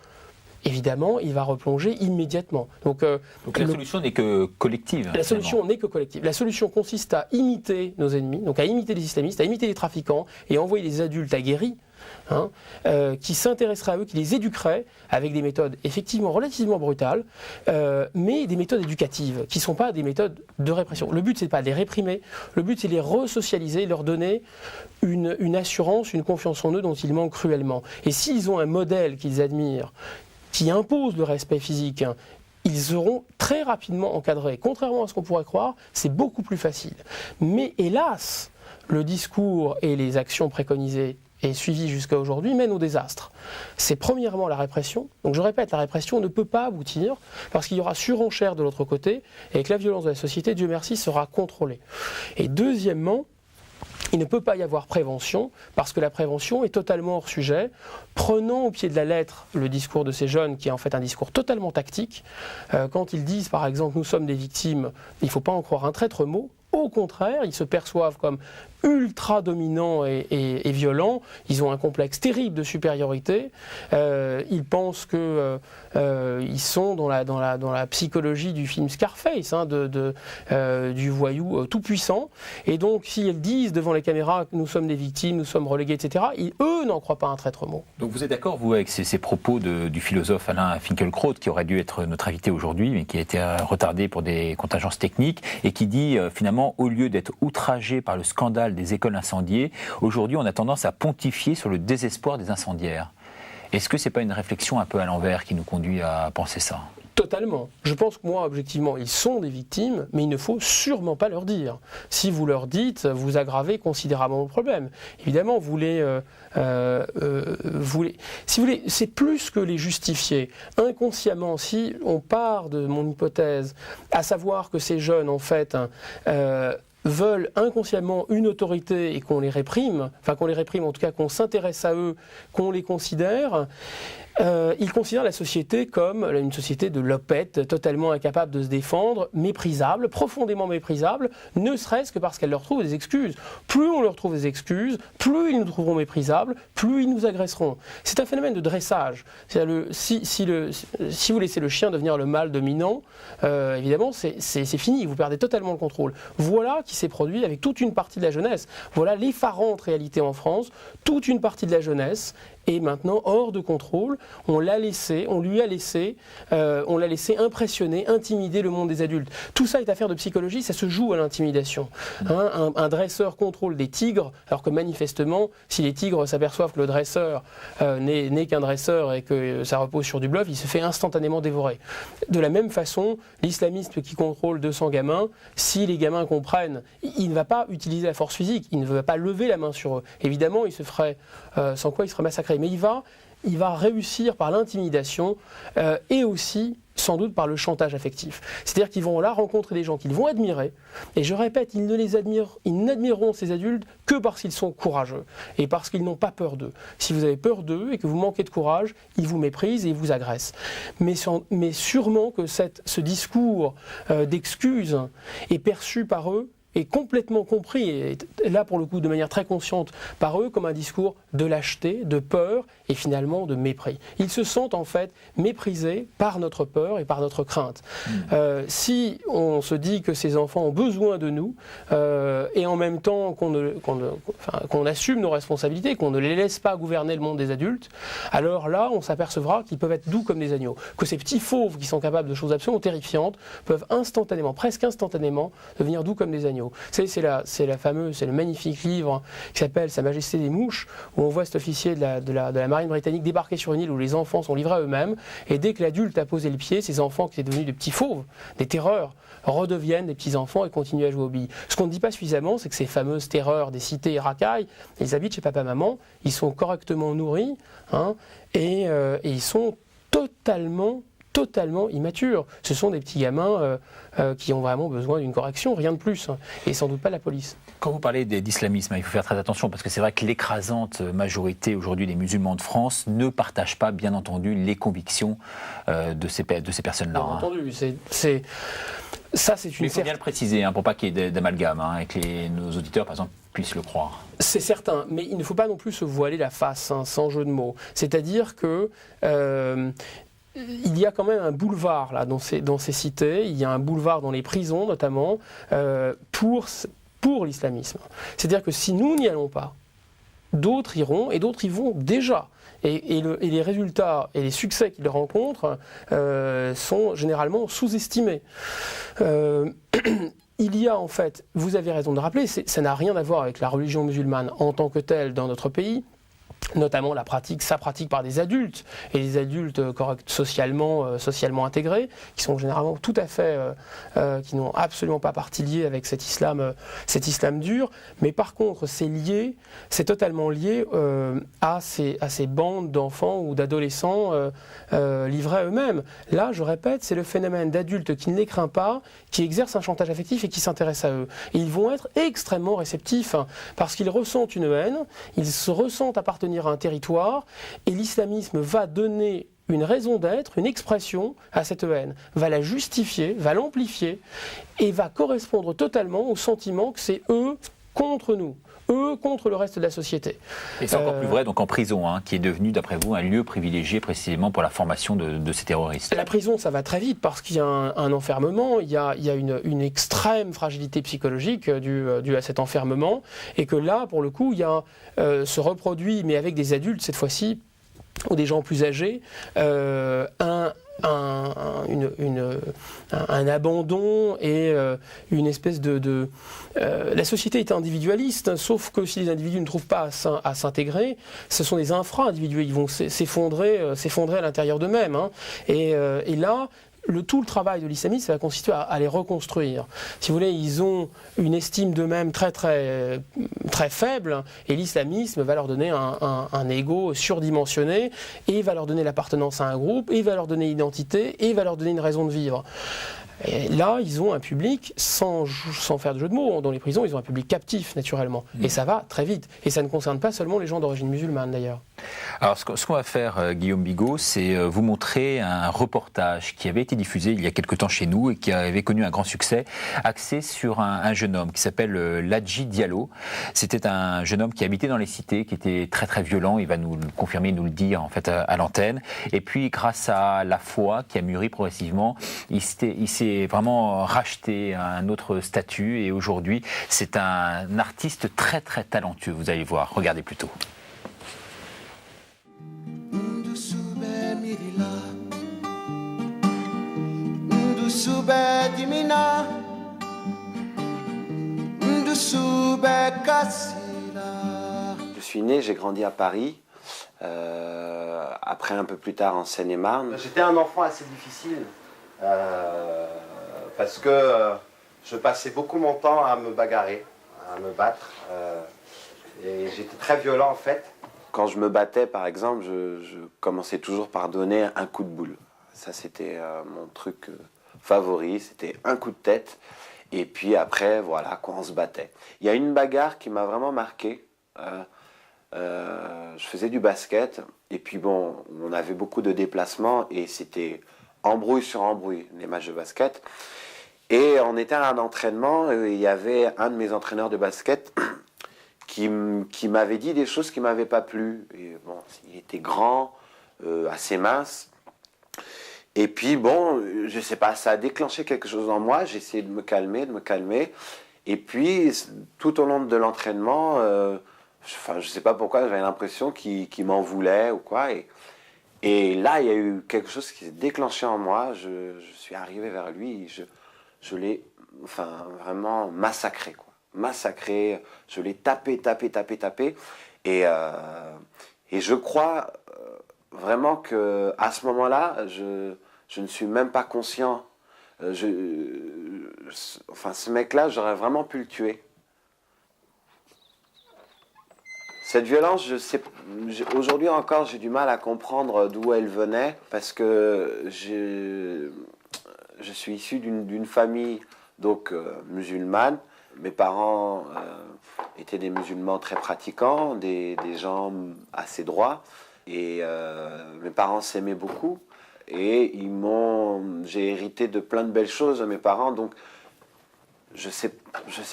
Speaker 2: évidemment, il va replonger immédiatement. Donc
Speaker 1: la solution n'est que collective.
Speaker 2: La solution n'est que collective. La solution consiste à imiter nos ennemis, donc à imiter les islamistes, à imiter les trafiquants et à envoyer des adultes aguerris qui s'intéresseraient à eux, qui les éduqueraient avec des méthodes effectivement relativement brutales, mais des méthodes éducatives qui ne sont pas des méthodes de répression. Le but, c'est pas de les réprimer, le but, c'est de les resocialiser, leur donner une assurance, une confiance en eux dont ils manquent cruellement. Et s'ils ont un modèle qu'ils admirent, qui impose le respect physique, ils seront très rapidement encadrés. Contrairement à ce qu'on pourrait croire, c'est beaucoup plus facile. Mais hélas, le discours et les actions préconisées et suivies jusqu'à aujourd'hui mènent au désastre. C'est premièrement la répression. Donc je répète, la répression ne peut pas aboutir parce qu'il y aura surenchère de l'autre côté et que la violence de la société, Dieu merci, sera contrôlée. Et deuxièmement, il ne peut pas y avoir prévention parce que la prévention est totalement hors sujet. Prenons au pied de la lettre le discours de ces jeunes qui est en fait un discours totalement tactique. Quand ils disent par exemple « nous sommes des victimes », il ne faut pas en croire un traître mot. Au contraire, ils se perçoivent comme ultra dominants et violents. Ils ont un complexe terrible de supériorité. Ils pensent qu'ils sont dans la psychologie du film Scarface, du voyou tout puissant. Et donc, si ils disent devant les caméras que nous sommes des victimes, nous sommes relégués, etc., eux n'en croient pas un traître mot.
Speaker 1: Donc vous êtes d'accord, vous, avec ces propos du philosophe Alain Finkielkraut, qui aurait dû être notre invité aujourd'hui, mais qui a été retardé pour des contingences techniques, et qui dit finalement, au lieu d'être outragé par le scandale des écoles incendiées, aujourd'hui on a tendance à pontifier sur le désespoir des incendiaires. Est-ce que ce n'est pas une réflexion un peu à l'envers qui nous conduit à penser ça ?
Speaker 2: Totalement. Je pense que moi, objectivement, ils sont des victimes, mais il ne faut sûrement pas leur dire. Si vous leur dites, vous aggravez considérablement le problème. Évidemment, si vous voulez, c'est plus que les justifier. Inconsciemment, si on part de mon hypothèse, à savoir que ces jeunes, en fait, veulent inconsciemment une autorité et qu'on les réprime, en tout cas qu'on s'intéresse à eux, qu'on les considère, ils considèrent la société comme une société de lopettes, totalement incapable de se défendre, méprisable, profondément méprisable, ne serait-ce que parce qu'elle leur trouve des excuses. Plus on leur trouve des excuses, plus ils nous trouveront méprisables, plus ils nous agresseront. C'est un phénomène de dressage. Si vous laissez le chien devenir le mâle dominant, évidemment, c'est fini, vous perdez totalement le contrôle. Voilà qui s'est produit avec toute une partie de la jeunesse. Voilà l'effarante réalité en France. Toute une partie de la jeunesse est maintenant hors de contrôle. On lui a laissé impressionner, intimider le monde des adultes. Tout ça est affaire de psychologie, ça se joue à l'intimidation. Un dresseur contrôle des tigres, alors que manifestement, si les tigres s'aperçoivent que le dresseur n'est qu'un dresseur et que ça repose sur du bluff, il se fait instantanément dévorer. De la même façon, l'islamiste qui contrôle 200 gamins, si les gamins comprennent, il ne va pas utiliser la force physique, il ne va pas lever la main sur eux. Évidemment, il se ferait, sans quoi il serait massacré. Mais il va réussir par l'intimidation et aussi sans doute par le chantage affectif. C'est-à-dire qu'ils vont là rencontrer des gens qu'ils vont admirer, et je répète, ils n'admireront ces adultes que parce qu'ils sont courageux et parce qu'ils n'ont pas peur d'eux. Si vous avez peur d'eux et que vous manquez de courage, ils vous méprisent et ils vous agressent. Mais sûrement que ce discours d'excuses est perçu par eux, est complètement compris, et là pour le coup de manière très consciente par eux, comme un discours de lâcheté, de peur et finalement de mépris. Ils se sentent en fait méprisés par notre peur et par notre crainte. Si on se dit que ces enfants ont besoin de nous et en même temps qu'on assume nos responsabilités, qu'on ne les laisse pas gouverner le monde des adultes, alors là on s'apercevra qu'ils peuvent être doux comme des agneaux, que ces petits fauves qui sont capables de choses absolument terrifiantes peuvent instantanément, presque instantanément, devenir doux comme des agneaux. C'est le magnifique livre qui s'appelle Sa Majesté des Mouches, où on voit cet officier de la marine britannique débarquer sur une île où les enfants sont livrés à eux-mêmes, et dès que l'adulte a posé le pied, ces enfants qui étaient devenus des petits fauves, des terreurs, redeviennent des petits enfants et continuent à jouer aux billes. Ce qu'on ne dit pas suffisamment, c'est que ces fameuses terreurs des cités et racailles, ils habitent chez papa-maman, ils sont correctement nourris, et ils sont totalement immatures. Ce sont des petits gamins qui ont vraiment besoin d'une correction, rien de plus, et sans doute pas la police.
Speaker 1: Quand vous parlez d'islamisme, il faut faire très attention, parce que c'est vrai que l'écrasante majorité aujourd'hui des musulmans de France ne partagent pas, bien entendu, les convictions de ces personnes-là.
Speaker 2: Bien entendu, c'est une...
Speaker 1: Il faut bien le préciser, pour pas qu'il y ait d'amalgame, et que nos auditeurs, par exemple, puissent le croire.
Speaker 2: C'est certain, mais il ne faut pas non plus se voiler la face, sans jeu de mots. C'est-à-dire que il y a quand même un boulevard là, dans ces cités, il y a un boulevard dans les prisons notamment, pour l'islamisme. C'est-à-dire que si nous n'y allons pas, d'autres iront et d'autres y vont déjà. Et les résultats et les succès qu'ils rencontrent sont généralement sous-estimés. Il y a en fait, vous avez raison de rappeler, ça n'a rien à voir avec la religion musulmane en tant que telle dans notre pays, notamment sa pratique par des adultes, et les adultes socialement intégrés, qui sont généralement tout à fait, qui n'ont absolument pas partie liée avec cet islam dur, mais par contre c'est totalement lié à ces bandes d'enfants ou d'adolescents livrés à eux-mêmes. Là, je répète, c'est le phénomène d'adultes qui ne les craint pas, qui exercent un chantage affectif et qui s'intéressent à eux. Et ils vont être extrêmement réceptifs, parce qu'ils ressentent une haine, ils se ressentent appartenir à un territoire, et l'islamisme va donner une raison d'être, une expression à cette haine, va la justifier, va l'amplifier, et va correspondre totalement au sentiment que c'est eux contre nous, eux contre le reste de la société.
Speaker 1: Et c'est encore plus vrai donc en prison, qui est devenu, d'après vous, un lieu privilégié précisément pour la formation de ces terroristes.
Speaker 2: La prison, ça va très vite parce qu'il y a un enfermement, il y a une extrême fragilité psychologique due à cet enfermement, et que là, pour le coup, il y a se reproduit, mais avec des adultes cette fois-ci, ou des gens plus âgés, un abandon et une espèce de la société est individualiste, sauf que si les individus ne trouvent pas à s'intégrer, ce sont des infra-individus, ils vont s'effondrer à l'intérieur d'eux-mêmes. Et là, tout le travail de l'islamisme, ça va consister à les reconstruire. Si vous voulez, ils ont une estime d'eux-mêmes très, très, très faible, et l'islamisme va leur donner un ego surdimensionné, et va leur donner l'appartenance à un groupe, et va leur donner identité, et va leur donner une raison de vivre. Et là, ils ont un public, sans faire de jeu de mots, dans les prisons, ils ont un public captif, naturellement. Et ça va très vite. Et ça ne concerne pas seulement les gens d'origine musulmane, d'ailleurs.
Speaker 1: Alors, ce qu'on va faire, Guillaume Bigot, c'est vous montrer un reportage qui avait été diffusé il y a quelque temps chez nous et qui avait connu un grand succès, axé sur un jeune homme qui s'appelle Ladji Diallo. C'était un jeune homme qui habitait dans les cités, qui était très très violent, il va nous le confirmer, nous le dire en fait à l'antenne. Et puis, grâce à la foi qui a mûri progressivement, il s'est vraiment racheté un autre statut, et aujourd'hui, c'est un artiste très très talentueux, vous allez voir. Regardez plutôt.
Speaker 3: Je suis né, j'ai grandi à Paris, après un peu plus tard en Seine-et-Marne. J'étais un enfant assez difficile, parce que je passais beaucoup mon temps à me bagarrer, à me battre, et j'étais très violent en fait. Quand je me battais par exemple, je commençais toujours par donner un coup de boule. Ça c'était mon truc favori, c'était un coup de tête. Et puis après, voilà, quoi, on se battait. Il y a une bagarre qui m'a vraiment marqué. Je faisais du basket, et puis bon, on avait beaucoup de déplacements, et c'était embrouille sur embrouille, les matchs de basket. Et on était à un entraînement, et il y avait un de mes entraîneurs de basket qui m'avait dit des choses qui ne m'avaient pas plu. Et bon, il était grand, assez mince. Et puis bon, je sais pas, ça a déclenché quelque chose en moi, j'ai essayé de me calmer. Et puis, tout au long de l'entraînement, je sais pas pourquoi, j'avais l'impression qu'il m'en voulait ou quoi. Et là, il y a eu quelque chose qui s'est déclenché en moi, je suis arrivé vers lui, je l'ai vraiment massacré, quoi. Massacré, je l'ai tapé. Et je crois vraiment qu'à ce moment-là, je ne suis même pas conscient. Ce mec-là, j'aurais vraiment pu le tuer. Cette violence, aujourd'hui encore, j'ai du mal à comprendre d'où elle venait, parce que je suis issu d'une famille donc musulmane. Mes parents étaient des musulmans très pratiquants, des gens assez droits, et mes parents s'aimaient beaucoup. Et j'ai hérité de plein de belles choses de mes parents, donc je sais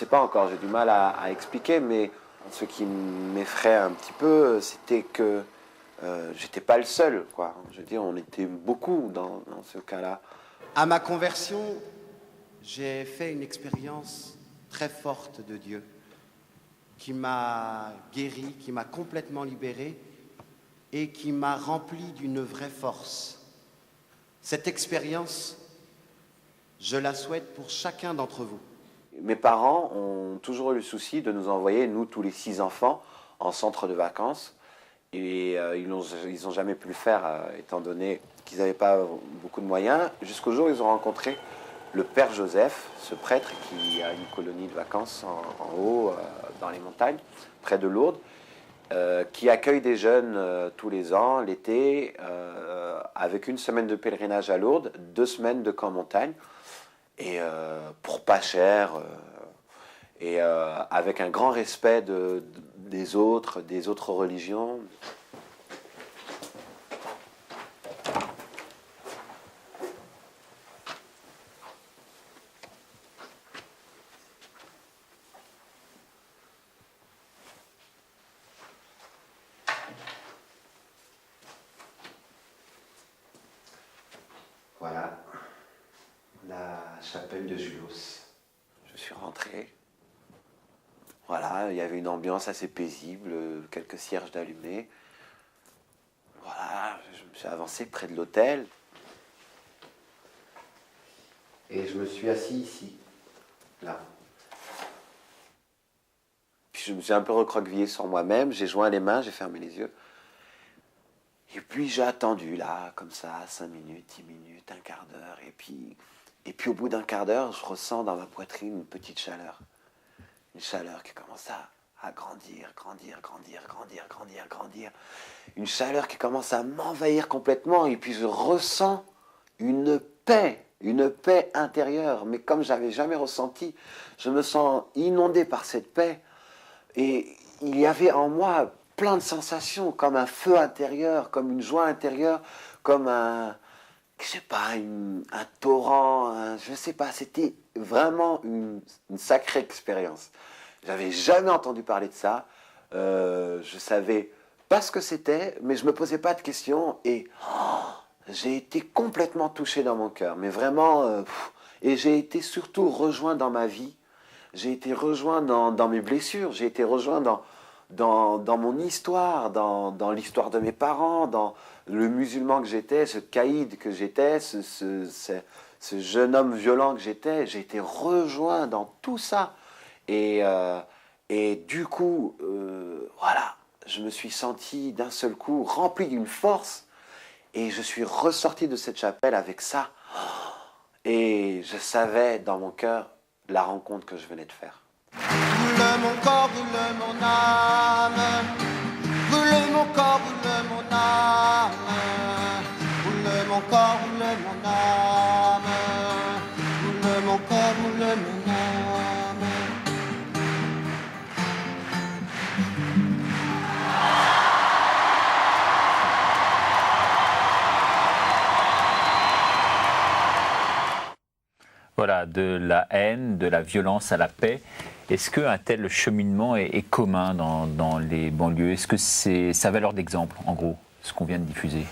Speaker 3: pas encore, j'ai du mal à expliquer, mais ce qui m'effraie un petit peu, c'était que j'étais pas le seul, quoi. Je veux dire, on était beaucoup dans ce cas-là.
Speaker 4: À ma conversion, j'ai fait une expérience très forte de Dieu qui m'a guéri, qui m'a complètement libéré et qui m'a rempli d'une vraie force. Cette expérience, je la souhaite pour chacun d'entre vous.
Speaker 3: Mes parents ont toujours eu le souci de nous envoyer, nous tous les 6 enfants, en centre de vacances. Et ils n'ont jamais pu le faire, étant donné qu'ils n'avaient pas beaucoup de moyens, jusqu'au jour où ils ont rencontré le Père Joseph, ce prêtre qui a une colonie de vacances en haut, dans les montagnes, près de Lourdes, qui accueille des jeunes tous les ans, l'été, avec 1 semaine de pèlerinage à Lourdes, 2 semaines de camp montagne, et pour pas cher, et avec un grand respect des autres religions. Voilà, la chapelle de Julos. Je suis rentré. Voilà, il y avait une ambiance assez paisible, quelques cierges d'allumés. Voilà, je me suis avancé près de l'autel. Et je me suis assis ici, là. Puis je me suis un peu recroquevillé sur moi-même, j'ai joint les mains, j'ai fermé les yeux. Et puis j'ai attendu là, comme ça, 5 minutes, 10 minutes, un quart d'heure. Et puis au bout d'un quart d'heure, je ressens dans ma poitrine une petite chaleur. Une chaleur qui commence à grandir. Une chaleur qui commence à m'envahir complètement. Et puis je ressens une paix intérieure. Mais comme je n'avais jamais ressenti, je me sens inondé par cette paix. Et il y avait en moi plein de sensations, comme un feu intérieur, comme une joie intérieure, comme un torrent, je sais pas, c'était vraiment une sacrée expérience. J'avais jamais entendu parler de ça, je savais pas ce que c'était, mais je me posais pas de questions, et j'ai été complètement touché dans mon cœur, mais vraiment, et j'ai été surtout rejoint dans ma vie, j'ai été rejoint dans mes blessures, j'ai été rejoint dans mon histoire, dans l'histoire de mes parents, dans le musulman que j'étais, ce caïd que j'étais, ce jeune homme violent que j'étais. J'ai été rejoint dans tout ça. Et du coup, voilà, je me suis senti d'un seul coup rempli d'une force. Et je suis ressorti de cette chapelle avec ça. Et je savais dans mon cœur la rencontre que je venais de faire.
Speaker 4: Brûle mon corps, brûle mon âme. Brûle mon corps, brûle mon âme. Brûle mon corps, brûle mon âme. Brûle mon corps, brûle mon âme.
Speaker 1: Voilà, de la haine, de la violence à la paix. Est-ce qu'un tel cheminement est commun dans les banlieues? Est-ce que c'est sa valeur d'exemple, en gros, ce qu'on vient de diffuser?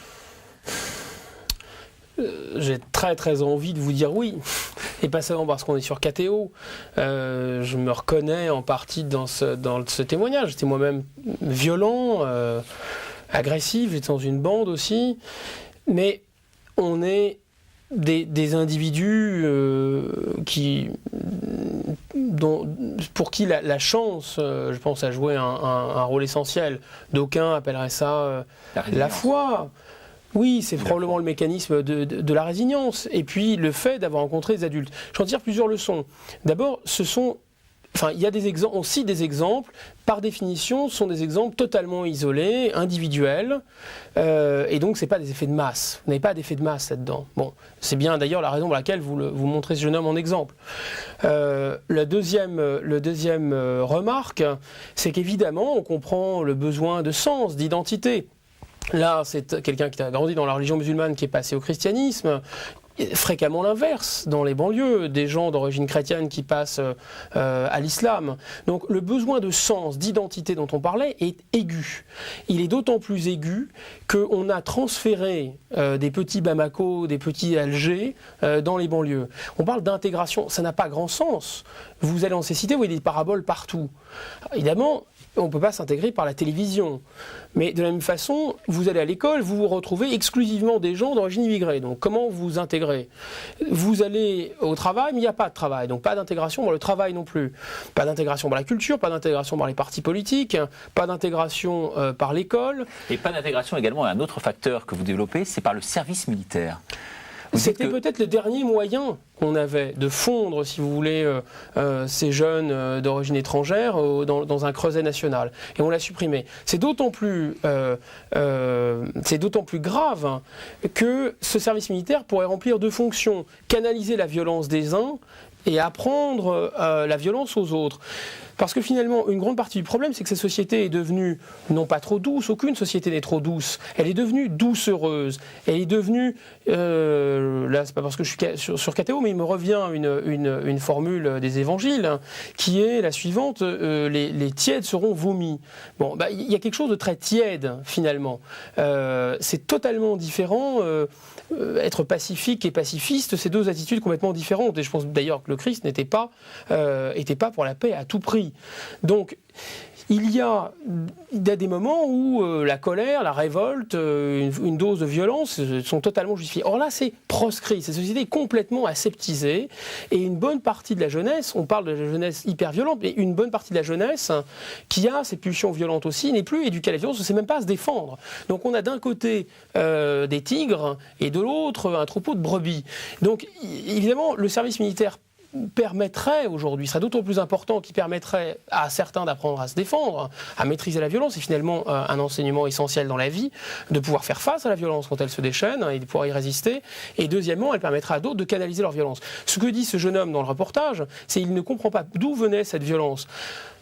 Speaker 2: J'ai très très envie de vous dire oui, et pas seulement parce qu'on est sur KTO. Je me reconnais en partie dans ce témoignage. J'étais moi-même violent, agressif, j'étais dans une bande aussi, mais on est des individus pour qui la chance, je pense, a joué un rôle essentiel. D'aucuns appelleraient ça la foi. Oui, c'est probablement le mécanisme de la résilience. Et puis le fait d'avoir rencontré des adultes. Je vais en tirer plusieurs leçons. D'abord, il y a des exemples, on cite des exemples, par définition, ce sont des exemples totalement isolés, individuels, et donc ce n'est pas des effets de masse. Vous n'avez pas d'effet de masse là-dedans. Bon, c'est bien d'ailleurs la raison pour laquelle vous montrez ce jeune homme en exemple. Le deuxième remarque, c'est qu'évidemment, on comprend le besoin de sens, d'identité. Là, c'est quelqu'un qui a grandi dans la religion musulmane, qui est passé au christianisme. fréquemment l'inverse dans les banlieues, des gens d'origine chrétienne qui passent à l'islam. Donc le besoin de sens, d'identité dont on parlait est aigu. Il est d'autant plus aigu qu'on a transféré des petits Bamako, des petits Alger dans les banlieues. On parle d'intégration, ça n'a pas grand sens. Vous allez dans ces cités, vous voyez des paraboles partout. Évidemment, on ne peut pas s'intégrer par la télévision. Mais de la même façon, vous allez à l'école, vous vous retrouvez exclusivement des gens d'origine immigrée. Donc comment vous intégrez ? Vous allez au travail, mais il n'y a pas de travail. Donc pas d'intégration dans le travail non plus. Pas d'intégration par la culture, pas d'intégration par les partis politiques, pas d'intégration par l'école.
Speaker 1: Et pas d'intégration également, un autre facteur que vous développez, c'est par le service militaire.
Speaker 2: C'était peut-être le dernier moyen qu'on avait de fondre, si vous voulez, ces jeunes d'origine étrangère dans un creuset national. Et on l'a supprimé. C'est d'autant plus grave que ce service militaire pourrait remplir deux fonctions. Canaliser la violence des uns et apprendre la violence aux autres. Parce que finalement, une grande partie du problème, c'est que cette société est devenue non pas trop douce, aucune société n'est trop douce, elle est devenue doucereuse, elle est devenue, là c'est pas parce que je suis sur KTO, mais il me revient une formule des évangiles, hein, qui est la suivante, les tièdes seront vomis. Bon, y a quelque chose de très tiède finalement, c'est totalement différent, être pacifique et pacifiste, c'est deux attitudes complètement différentes, et je pense d'ailleurs que le Christ n'était pas pour la paix à tout prix. Donc, il y a des moments où la colère, la révolte, une dose de violence sont totalement justifiées. Or là, c'est proscrit. Cette société est complètement aseptisée. Et une bonne partie de la jeunesse, on parle de la jeunesse hyper violente, mais une bonne partie de la jeunesse qui a ces pulsions violentes aussi n'est plus éduquée à la violence, ne sait même pas se défendre. Donc on a d'un côté des tigres et de l'autre un troupeau de brebis. Donc évidemment, le service militaire permettrait aujourd'hui, serait d'autant plus important qu'il permettrait à certains d'apprendre à se défendre, à maîtriser la violence, et finalement un enseignement essentiel dans la vie, de pouvoir faire face à la violence quand elle se déchaîne et de pouvoir y résister. Et deuxièmement, elle permettrait à d'autres de canaliser leur violence. Ce que dit ce jeune homme dans le reportage, c'est qu'il ne comprend pas d'où venait cette violence.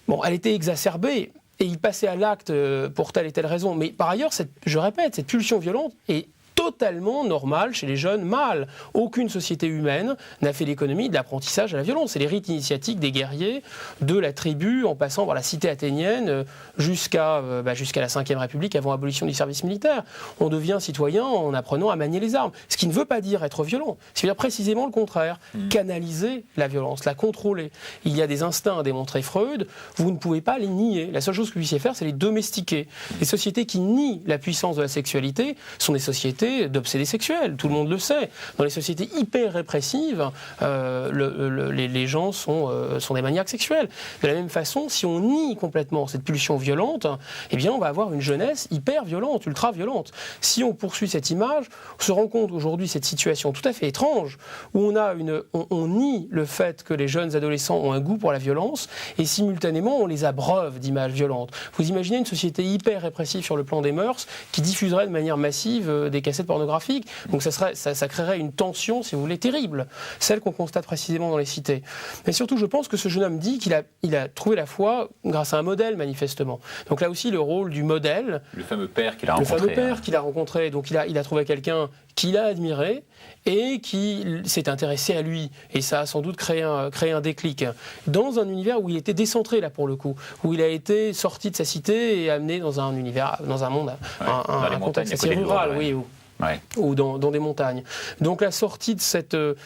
Speaker 2: Bon, elle était exacerbée et il passait à l'acte pour telle et telle raison. Mais par ailleurs, je répète, cette pulsion violente est totalement normal chez les jeunes mâles. Aucune société humaine n'a fait l'économie de l'apprentissage à la violence. C'est les rites initiatiques des guerriers, de la tribu, en passant par la cité athénienne, jusqu'à la Ve République, avant l'abolition du service militaire. On devient citoyen en apprenant à manier les armes. Ce qui ne veut pas dire être violent. C'est-à-dire précisément le contraire. Canaliser la violence, la contrôler. Il y a des instincts, a démontré Freud, vous ne pouvez pas les nier. La seule chose que vous puissiez faire, c'est les domestiquer. Les sociétés qui nient la puissance de la sexualité sont des sociétés d'obsédés sexuels, tout le monde le sait. Dans les sociétés hyper répressives, les gens sont des maniaques sexuels. De la même façon, si on nie complètement cette pulsion violente, eh bien on va avoir une jeunesse hyper violente, ultra violente. Si on poursuit cette image, on se rend compte aujourd'hui cette situation tout à fait étrange où on nie le fait que les jeunes adolescents ont un goût pour la violence et simultanément on les abreuve d'images violentes. Vous imaginez une société hyper répressive sur le plan des mœurs qui diffuserait de manière massive des cassettes pornographiques. Donc ça créerait une tension, si vous voulez, terrible, celle qu'on constate précisément dans les cités. Mais surtout, je pense que ce jeune homme dit qu'il a trouvé la foi grâce à un modèle, manifestement. Donc là aussi, le rôle du modèle.
Speaker 1: Le fameux père qu'il a rencontré.
Speaker 2: Le fameux père qu'il a rencontré. Donc il a trouvé quelqu'un qu'il a admiré et qui s'est intéressé à lui. Et ça a sans doute créé un déclic. Dans un univers où il était décentré, là, pour le coup. Où il a été sorti de sa cité et amené dans un univers, dans un monde, un contexte assez rural, oui.
Speaker 1: Ouais.
Speaker 2: Ou dans des montagnes. Donc la sortie de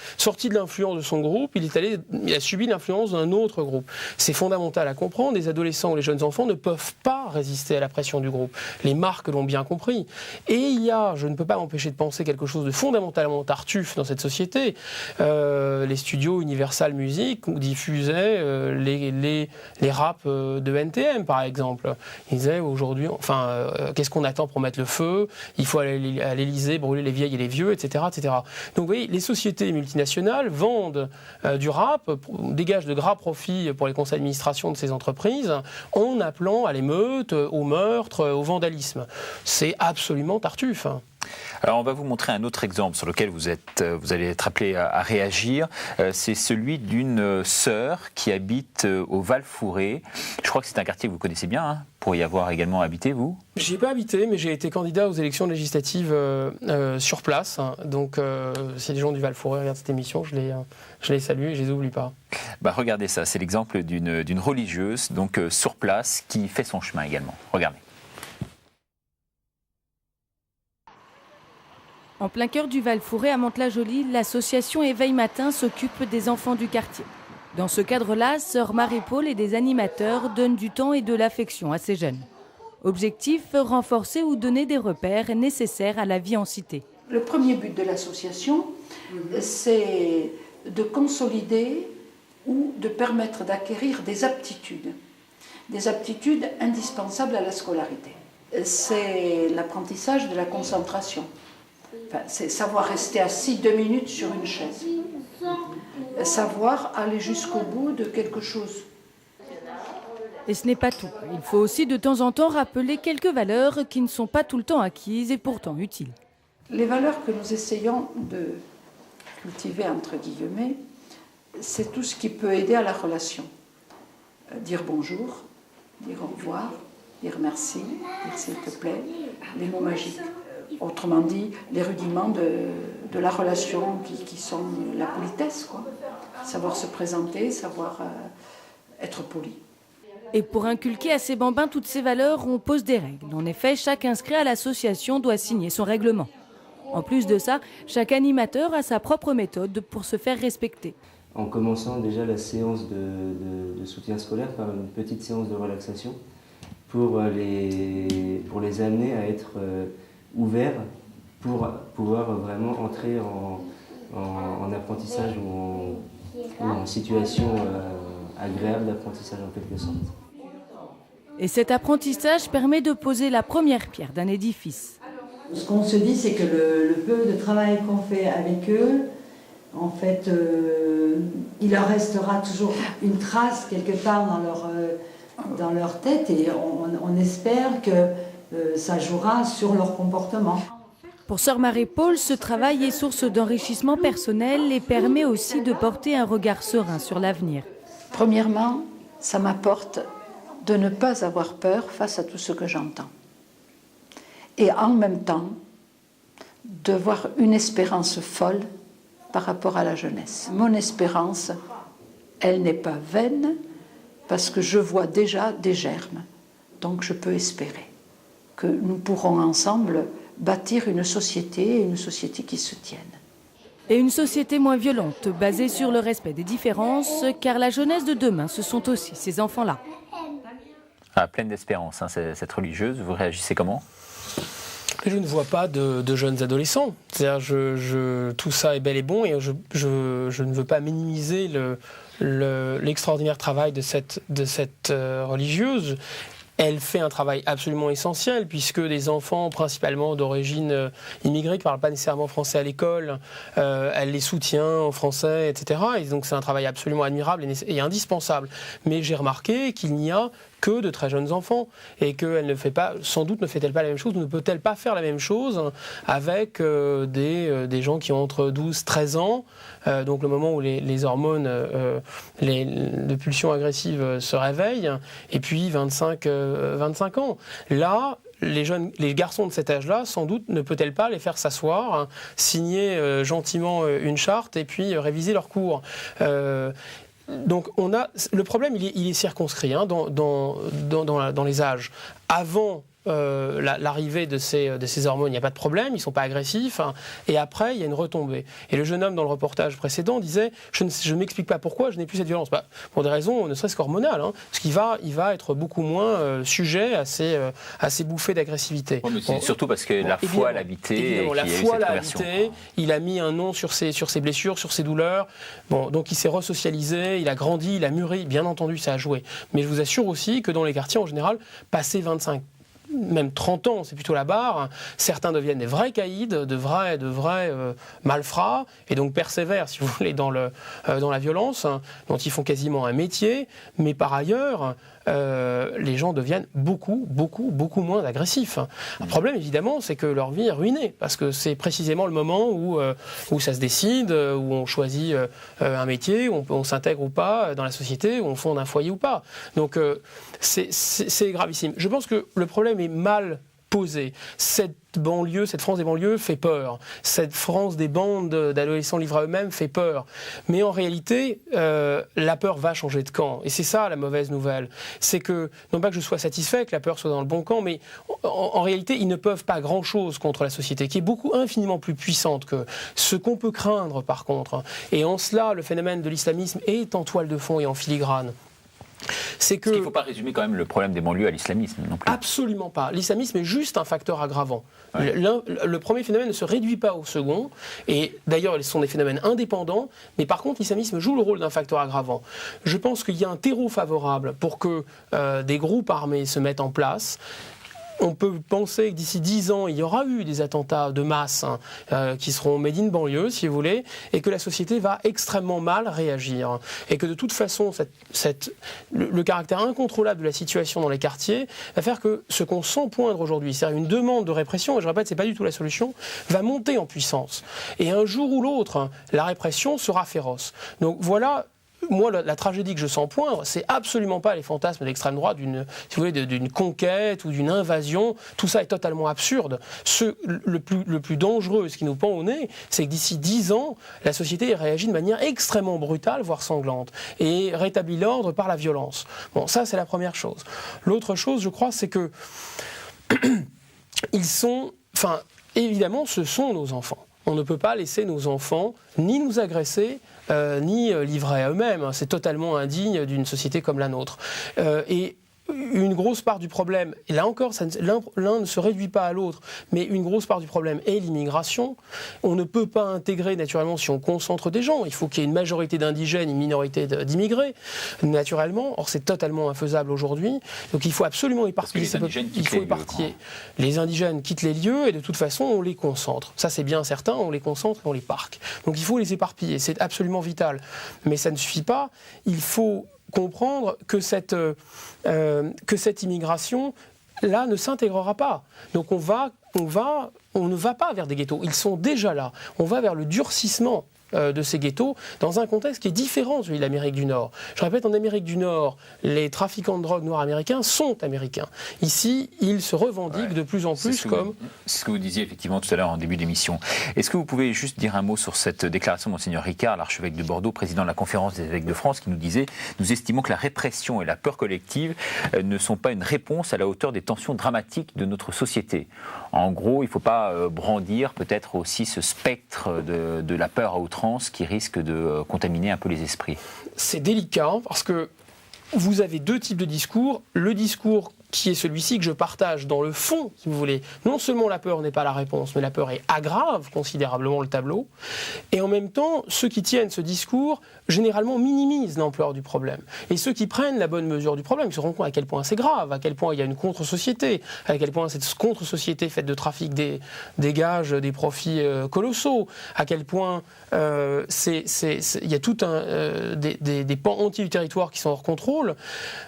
Speaker 2: l'influence de son groupe, il a subi l'influence d'un autre groupe. C'est fondamental à comprendre. Les adolescents ou les jeunes enfants ne peuvent pas résister à la pression du groupe. Les marques l'ont bien compris. Et je ne peux pas m'empêcher de penser quelque chose de fondamentalement tartuffe dans cette société. Les studios Universal Music diffusaient les raps de NTM, par exemple. Ils disaient aujourd'hui, qu'est-ce qu'on attend pour mettre le feu ? Il faut aller à l'Élysée, brûler les vieilles et les vieux, etc., etc. Donc vous voyez, les sociétés multinationales vendent du rap, dégagent de gras profits pour les conseils d'administration de ces entreprises en appelant à l'émeute, au meurtre, au vandalisme. C'est absolument tartuffe.
Speaker 1: Alors on va vous montrer un autre exemple sur lequel vous allez être appelé à réagir. C'est celui d'une sœur qui habite au Val-Fouré. Je crois que c'est un quartier que vous connaissez bien, hein, pour y avoir également habité, vous ?
Speaker 2: J'y ai pas habité, mais j'ai été candidat aux élections législatives sur place. Donc si les gens du Val-Fouré regardent cette émission, je les salue et je les oublie pas.
Speaker 1: Regardez ça, c'est l'exemple d'une religieuse donc sur place qui fait son chemin également. Regardez.
Speaker 5: En plein cœur du Val-Fouré à Mantes-la-Jolie, l'association Éveil Matin s'occupe des enfants du quartier. Dans ce cadre-là, sœur Marie-Paul et des animateurs donnent du temps et de l'affection à ces jeunes. Objectif, renforcer ou donner des repères nécessaires à la vie en cité.
Speaker 6: Le premier but de l'association, c'est de consolider ou de permettre d'acquérir des aptitudes indispensables à la scolarité. C'est l'apprentissage de la concentration. C'est savoir rester assis 2 minutes sur une chaise. Savoir aller jusqu'au bout de quelque chose.
Speaker 5: Et ce n'est pas tout. Il faut aussi de temps en temps rappeler quelques valeurs qui ne sont pas tout le temps acquises et pourtant utiles.
Speaker 6: Les valeurs que nous essayons de cultiver, entre guillemets, c'est tout ce qui peut aider à la relation. Dire bonjour, dire au revoir, dire merci, dire s'il te plaît, les mots magiques. Autrement dit, les rudiments de la relation qui sont la politesse, quoi. Savoir se présenter, savoir être poli.
Speaker 5: Et pour inculquer à ces bambins toutes ces valeurs, on pose des règles. En effet, chaque inscrit à l'association doit signer son règlement. En plus de ça, chaque animateur a sa propre méthode pour se faire respecter.
Speaker 7: En commençant déjà la séance de soutien scolaire par une petite séance de relaxation pour les amener à être ouverts pour pouvoir vraiment entrer en apprentissage ou en situation agréable d'apprentissage en quelque sorte.
Speaker 5: Et cet apprentissage permet de poser la première pierre d'un édifice.
Speaker 8: Ce qu'on se dit, c'est que le peu de travail qu'on fait avec eux, en fait, il leur restera toujours une trace quelque part dans leur tête et on espère que ça jouera sur leur comportement.
Speaker 5: Pour sœur Marie-Paul, ce travail est source d'enrichissement personnel et permet aussi de porter un regard serein sur l'avenir.
Speaker 6: Premièrement, ça m'apporte de ne pas avoir peur face à tout ce que j'entends. Et en même temps, de voir une espérance folle par rapport à la jeunesse. Mon espérance, elle n'est pas vaine parce que je vois déjà des germes. Donc je peux espérer que nous pourrons ensemble bâtir une société qui se tienne.
Speaker 5: Et une société moins violente, basée sur le respect des différences, car la jeunesse de demain, ce sont aussi ces enfants-là.
Speaker 1: Pleine d'espérance, hein, cette religieuse. Vous réagissez comment ?
Speaker 2: Je ne vois pas de jeunes adolescents. C'est-à-dire, tout ça est bel et bon et je ne veux pas minimiser l'extraordinaire travail de cette religieuse. Elle fait un travail absolument essentiel puisque des enfants principalement d'origine immigrée qui ne parlent pas nécessairement français à l'école, elle les soutient en français, etc. Et donc c'est un travail absolument admirable et indispensable. Mais j'ai remarqué qu'il n'y a que de très jeunes enfants et qu'elle ne fait pas, sans doute ne fait-elle pas la même chose, ou ne peut-elle pas faire la même chose avec des gens qui ont entre 12 et 13 ans, donc le moment où les hormones de pulsions agressives se réveillent, et puis 25 ans. Là, les garçons de cet âge-là, sans doute, ne peut-elle pas les faire s'asseoir, hein, signer gentiment une charte et puis réviser leur cours. Donc le problème, il est circonscrit hein, dans les âges. Avant l'arrivée de ces hormones, il n'y a pas de problème, ils ne sont pas agressifs, hein, et après, il y a une retombée. Et le jeune homme, dans le reportage précédent, disait « Je ne m'explique pas pourquoi je n'ai plus cette violence. » Pour des raisons ne serait-ce qu'hormonales, hein, parce qu'il va être beaucoup moins sujet à ces bouffées d'agressivité.
Speaker 1: Ouais, mais c'est surtout parce que la foi l'a habité.
Speaker 2: La foi l'a habité, il a mis un nom sur ses blessures, sur ses douleurs. Bon, donc il s'est resocialisé, il a grandi, il a mûri, bien entendu, ça a joué. Mais je vous assure aussi que dans les quartiers, en général, passé 25 même 30 ans, c'est plutôt la barre. Certains deviennent des vrais caïds, de vrais malfrats, et donc persévèrent, si vous voulez, dans la violence, dont ils font quasiment un métier. Mais par ailleurs, les gens deviennent beaucoup moins agressifs. Le problème, évidemment, c'est que leur vie est ruinée, parce que c'est précisément le moment où ça se décide, où on choisit un métier, où on s'intègre ou pas dans la société, où on fonde un foyer ou pas. Donc c'est gravissime. Je pense que le problème est mal posé. Cette France des banlieues fait peur. Cette France des bandes d'adolescents livrés à eux-mêmes fait peur. Mais en réalité, la peur va changer de camp. Et c'est ça la mauvaise nouvelle. C'est que, non pas que je sois satisfait que la peur soit dans le bon camp, mais en réalité, ils ne peuvent pas grand-chose contre la société, qui est infiniment plus puissante que ce qu'on peut craindre, par contre. Et en cela, le phénomène de l'islamisme est en toile de fond et en filigrane.
Speaker 1: C'est qu'il ne faut pas résumer quand même le problème des banlieues à l'islamisme non plus.
Speaker 2: Absolument pas. L'islamisme est juste un facteur aggravant. Ouais. Le premier phénomène ne se réduit pas au second, et d'ailleurs ce sont des phénomènes indépendants, mais par contre l'islamisme joue le rôle d'un facteur aggravant. Je pense qu'il y a un terreau favorable pour que des groupes armés se mettent en place. On peut penser que d'ici 10 ans, il y aura eu des attentats de masse qui seront made in banlieue, si vous voulez, et que la société va extrêmement mal réagir. Et que de toute façon, le caractère incontrôlable de la situation dans les quartiers va faire que ce qu'on sent poindre aujourd'hui, c'est-à-dire une demande de répression, et je répète, ce n'est pas du tout la solution, va monter en puissance. Et un jour ou l'autre, la répression sera féroce. Donc voilà. Moi, la tragédie que je sens poindre, c'est absolument pas les fantasmes de l'extrême droite d'une conquête ou d'une invasion. Tout ça est totalement absurde. Le plus dangereux, ce qui nous pend au nez, c'est que d'ici 10 ans, la société réagit de manière extrêmement brutale, voire sanglante, et rétablit l'ordre par la violence. Bon, ça, c'est la première chose. L'autre chose, je crois, c'est que évidemment, ce sont nos enfants. On ne peut pas laisser nos enfants ni nous agresser, ni livrés à eux-mêmes. C'est totalement indigne d'une société comme la nôtre. Et une grosse part du problème, et là encore, l'un ne se réduit pas à l'autre, mais une grosse part du problème est l'immigration. On ne peut pas intégrer, naturellement, si on concentre des gens. Il faut qu'il y ait une majorité d'indigènes, une minorité d'immigrés, naturellement. Or, c'est totalement infaisable aujourd'hui. Donc, il faut absolument éparpiller. Les indigènes quittent les lieux, et de toute façon, on les concentre. Ça, c'est bien certain, on les concentre et on les parque. Donc, il faut les éparpiller. C'est absolument vital. Mais ça ne suffit pas. Il faut comprendre que cette immigration là ne s'intégrera pas. Donc on ne va pas vers des ghettos. Ils sont déjà là. On va vers le durcissement de ces ghettos dans un contexte qui est différent de celui de l'Amérique du Nord. Je répète, en Amérique du Nord, les trafiquants de drogue noirs américains sont américains. Ici, ils se revendiquent de plus en plus comme...
Speaker 1: C'est ce que vous disiez effectivement tout à l'heure en début d'émission. Est-ce que vous pouvez juste dire un mot sur cette déclaration de Monseigneur Ricard, l'archevêque de Bordeaux, président de la Conférence des évêques de France, qui nous disait « Nous estimons que la répression et la peur collective ne sont pas une réponse à la hauteur des tensions dramatiques de notre société. » En gros, il ne faut pas brandir peut-être aussi ce spectre de la peur à outrance qui risque de contaminer un peu les esprits.
Speaker 2: C'est délicat parce que vous avez deux types de discours. Le discours qui est celui-ci que je partage dans le fond, si vous voulez. Non seulement la peur n'est pas la réponse, mais la peur aggrave considérablement le tableau. Et en même temps, ceux qui tiennent ce discours, généralement minimisent l'ampleur du problème. Et ceux qui prennent la bonne mesure du problème se rendent compte à quel point c'est grave, à quel point il y a une contre-société, à quel point cette contre-société faite de trafic dégage des profits colossaux, à quel point il y a tout des pans entiers du territoire qui sont hors contrôle.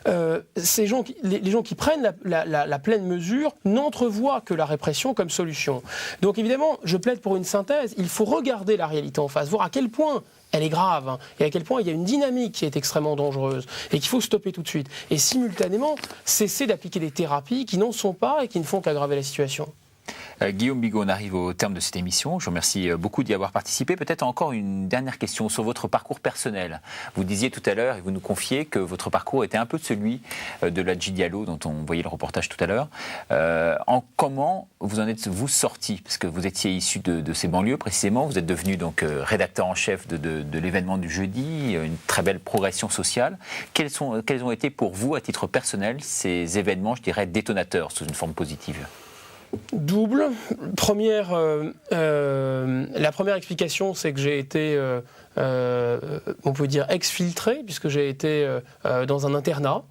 Speaker 2: Les gens qui prennent la pleine mesure n'entrevoient que la répression comme solution. Donc évidemment, je plaide pour une synthèse. Il faut regarder la réalité en face, voir à quel point elle est grave, et à quel point il y a une dynamique qui est extrêmement dangereuse et qu'il faut stopper tout de suite. Et simultanément, cesser d'appliquer des thérapies qui n'en sont pas et qui ne font qu'aggraver la situation.
Speaker 1: Guillaume Bigot, on arrive au terme de cette émission. Je vous remercie beaucoup d'y avoir participé. Peut-être encore une dernière question sur votre parcours personnel. Vous disiez tout à l'heure, et vous nous confiez, que votre parcours était un peu celui de Ladji Diallo, dont on voyait le reportage tout à l'heure. Comment vous en êtes-vous sorti? Parce que vous étiez issu de ces banlieues, précisément. Vous êtes devenu donc rédacteur en chef de l'événement du jeudi, une très belle progression sociale. Quels ont été pour vous, à titre personnel, ces événements, je dirais, détonateurs, sous une forme positive?
Speaker 2: Double. La première explication, c'est que j'ai été on peut dire exfiltré, puisque j'ai été dans un internat.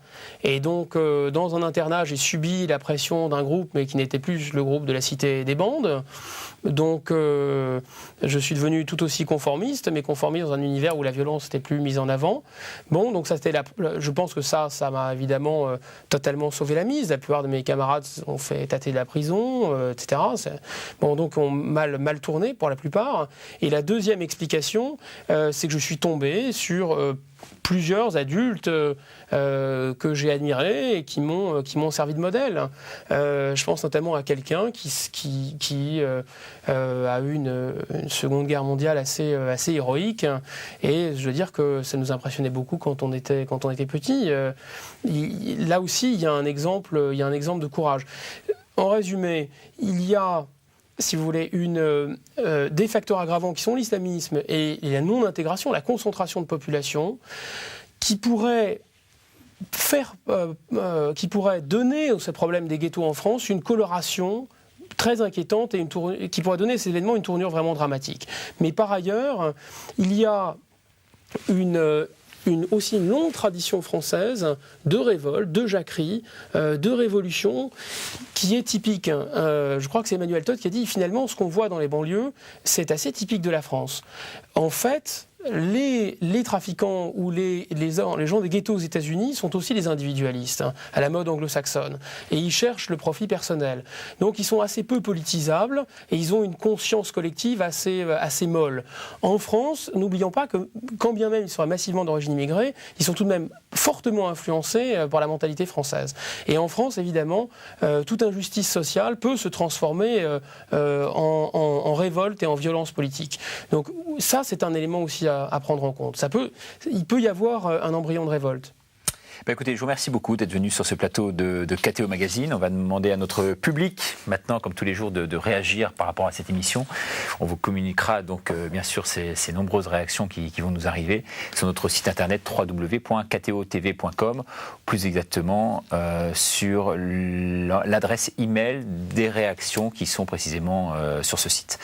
Speaker 2: Et donc, dans un internat, j'ai subi la pression d'un groupe, mais qui n'était plus le groupe de la Cité des Bandes. Donc, je suis devenu tout aussi conformiste, mais conformiste dans un univers où la violence n'était plus mise en avant. Bon, donc ça, je pense que ça m'a évidemment totalement sauvé la mise. La plupart de mes camarades ont fait tâter de la prison, etc. Bon, donc ont mal tourné pour la plupart. Et la deuxième explication, c'est que je suis tombé sur plusieurs adultes que j'ai admirés et qui m'ont servi de modèle. Je pense notamment à quelqu'un qui a eu une Seconde Guerre mondiale assez héroïque, et je veux dire que ça nous impressionnait beaucoup quand on était petit. Là aussi, il y a un exemple de courage. En résumé, il y a, si vous voulez, des facteurs aggravants qui sont l'islamisme et la non-intégration, la concentration de population, qui pourraient donner à ce problème des ghettos en France une coloration très inquiétante et qui pourrait donner à ces événements une tournure vraiment dramatique. Mais par ailleurs, il y a aussi une longue tradition française de révolte, de jacquerie, de révolution, qui est typique. Je crois que c'est Emmanuel Todd qui a dit, finalement, ce qu'on voit dans les banlieues, c'est assez typique de la France. En fait, les trafiquants ou les gens des ghettos aux États-Unis sont aussi des individualistes, à la mode anglo-saxonne. Et ils cherchent le profit personnel. Donc ils sont assez peu politisables et ils ont une conscience collective assez molle. En France, n'oublions pas que, quand bien même ils sont massivement d'origine immigrée, ils sont tout de même fortement influencés par la mentalité française. Et en France, évidemment, toute injustice sociale peut se transformer en révolte et en violence politique. Donc ça, c'est un élément aussi à prendre en compte. Il peut y avoir un embryon de révolte.
Speaker 1: Écoutez, je vous remercie beaucoup d'être venu sur ce plateau de KTO Magazine. On va demander à notre public, maintenant, comme tous les jours, de réagir par rapport à cette émission. On vous communiquera donc, bien sûr, ces nombreuses réactions qui vont nous arriver sur notre site internet www.ktotv.com, plus exactement sur l'adresse email des réactions qui sont précisément sur ce site.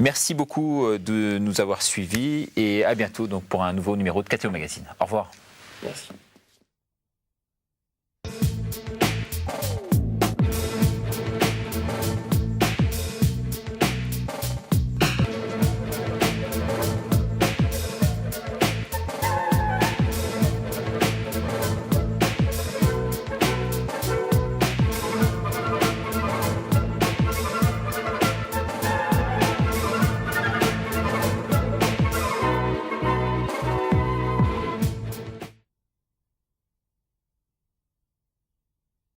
Speaker 1: Merci beaucoup de nous avoir suivis et à bientôt donc, pour un nouveau numéro de KTO Magazine. Au revoir.
Speaker 2: Merci.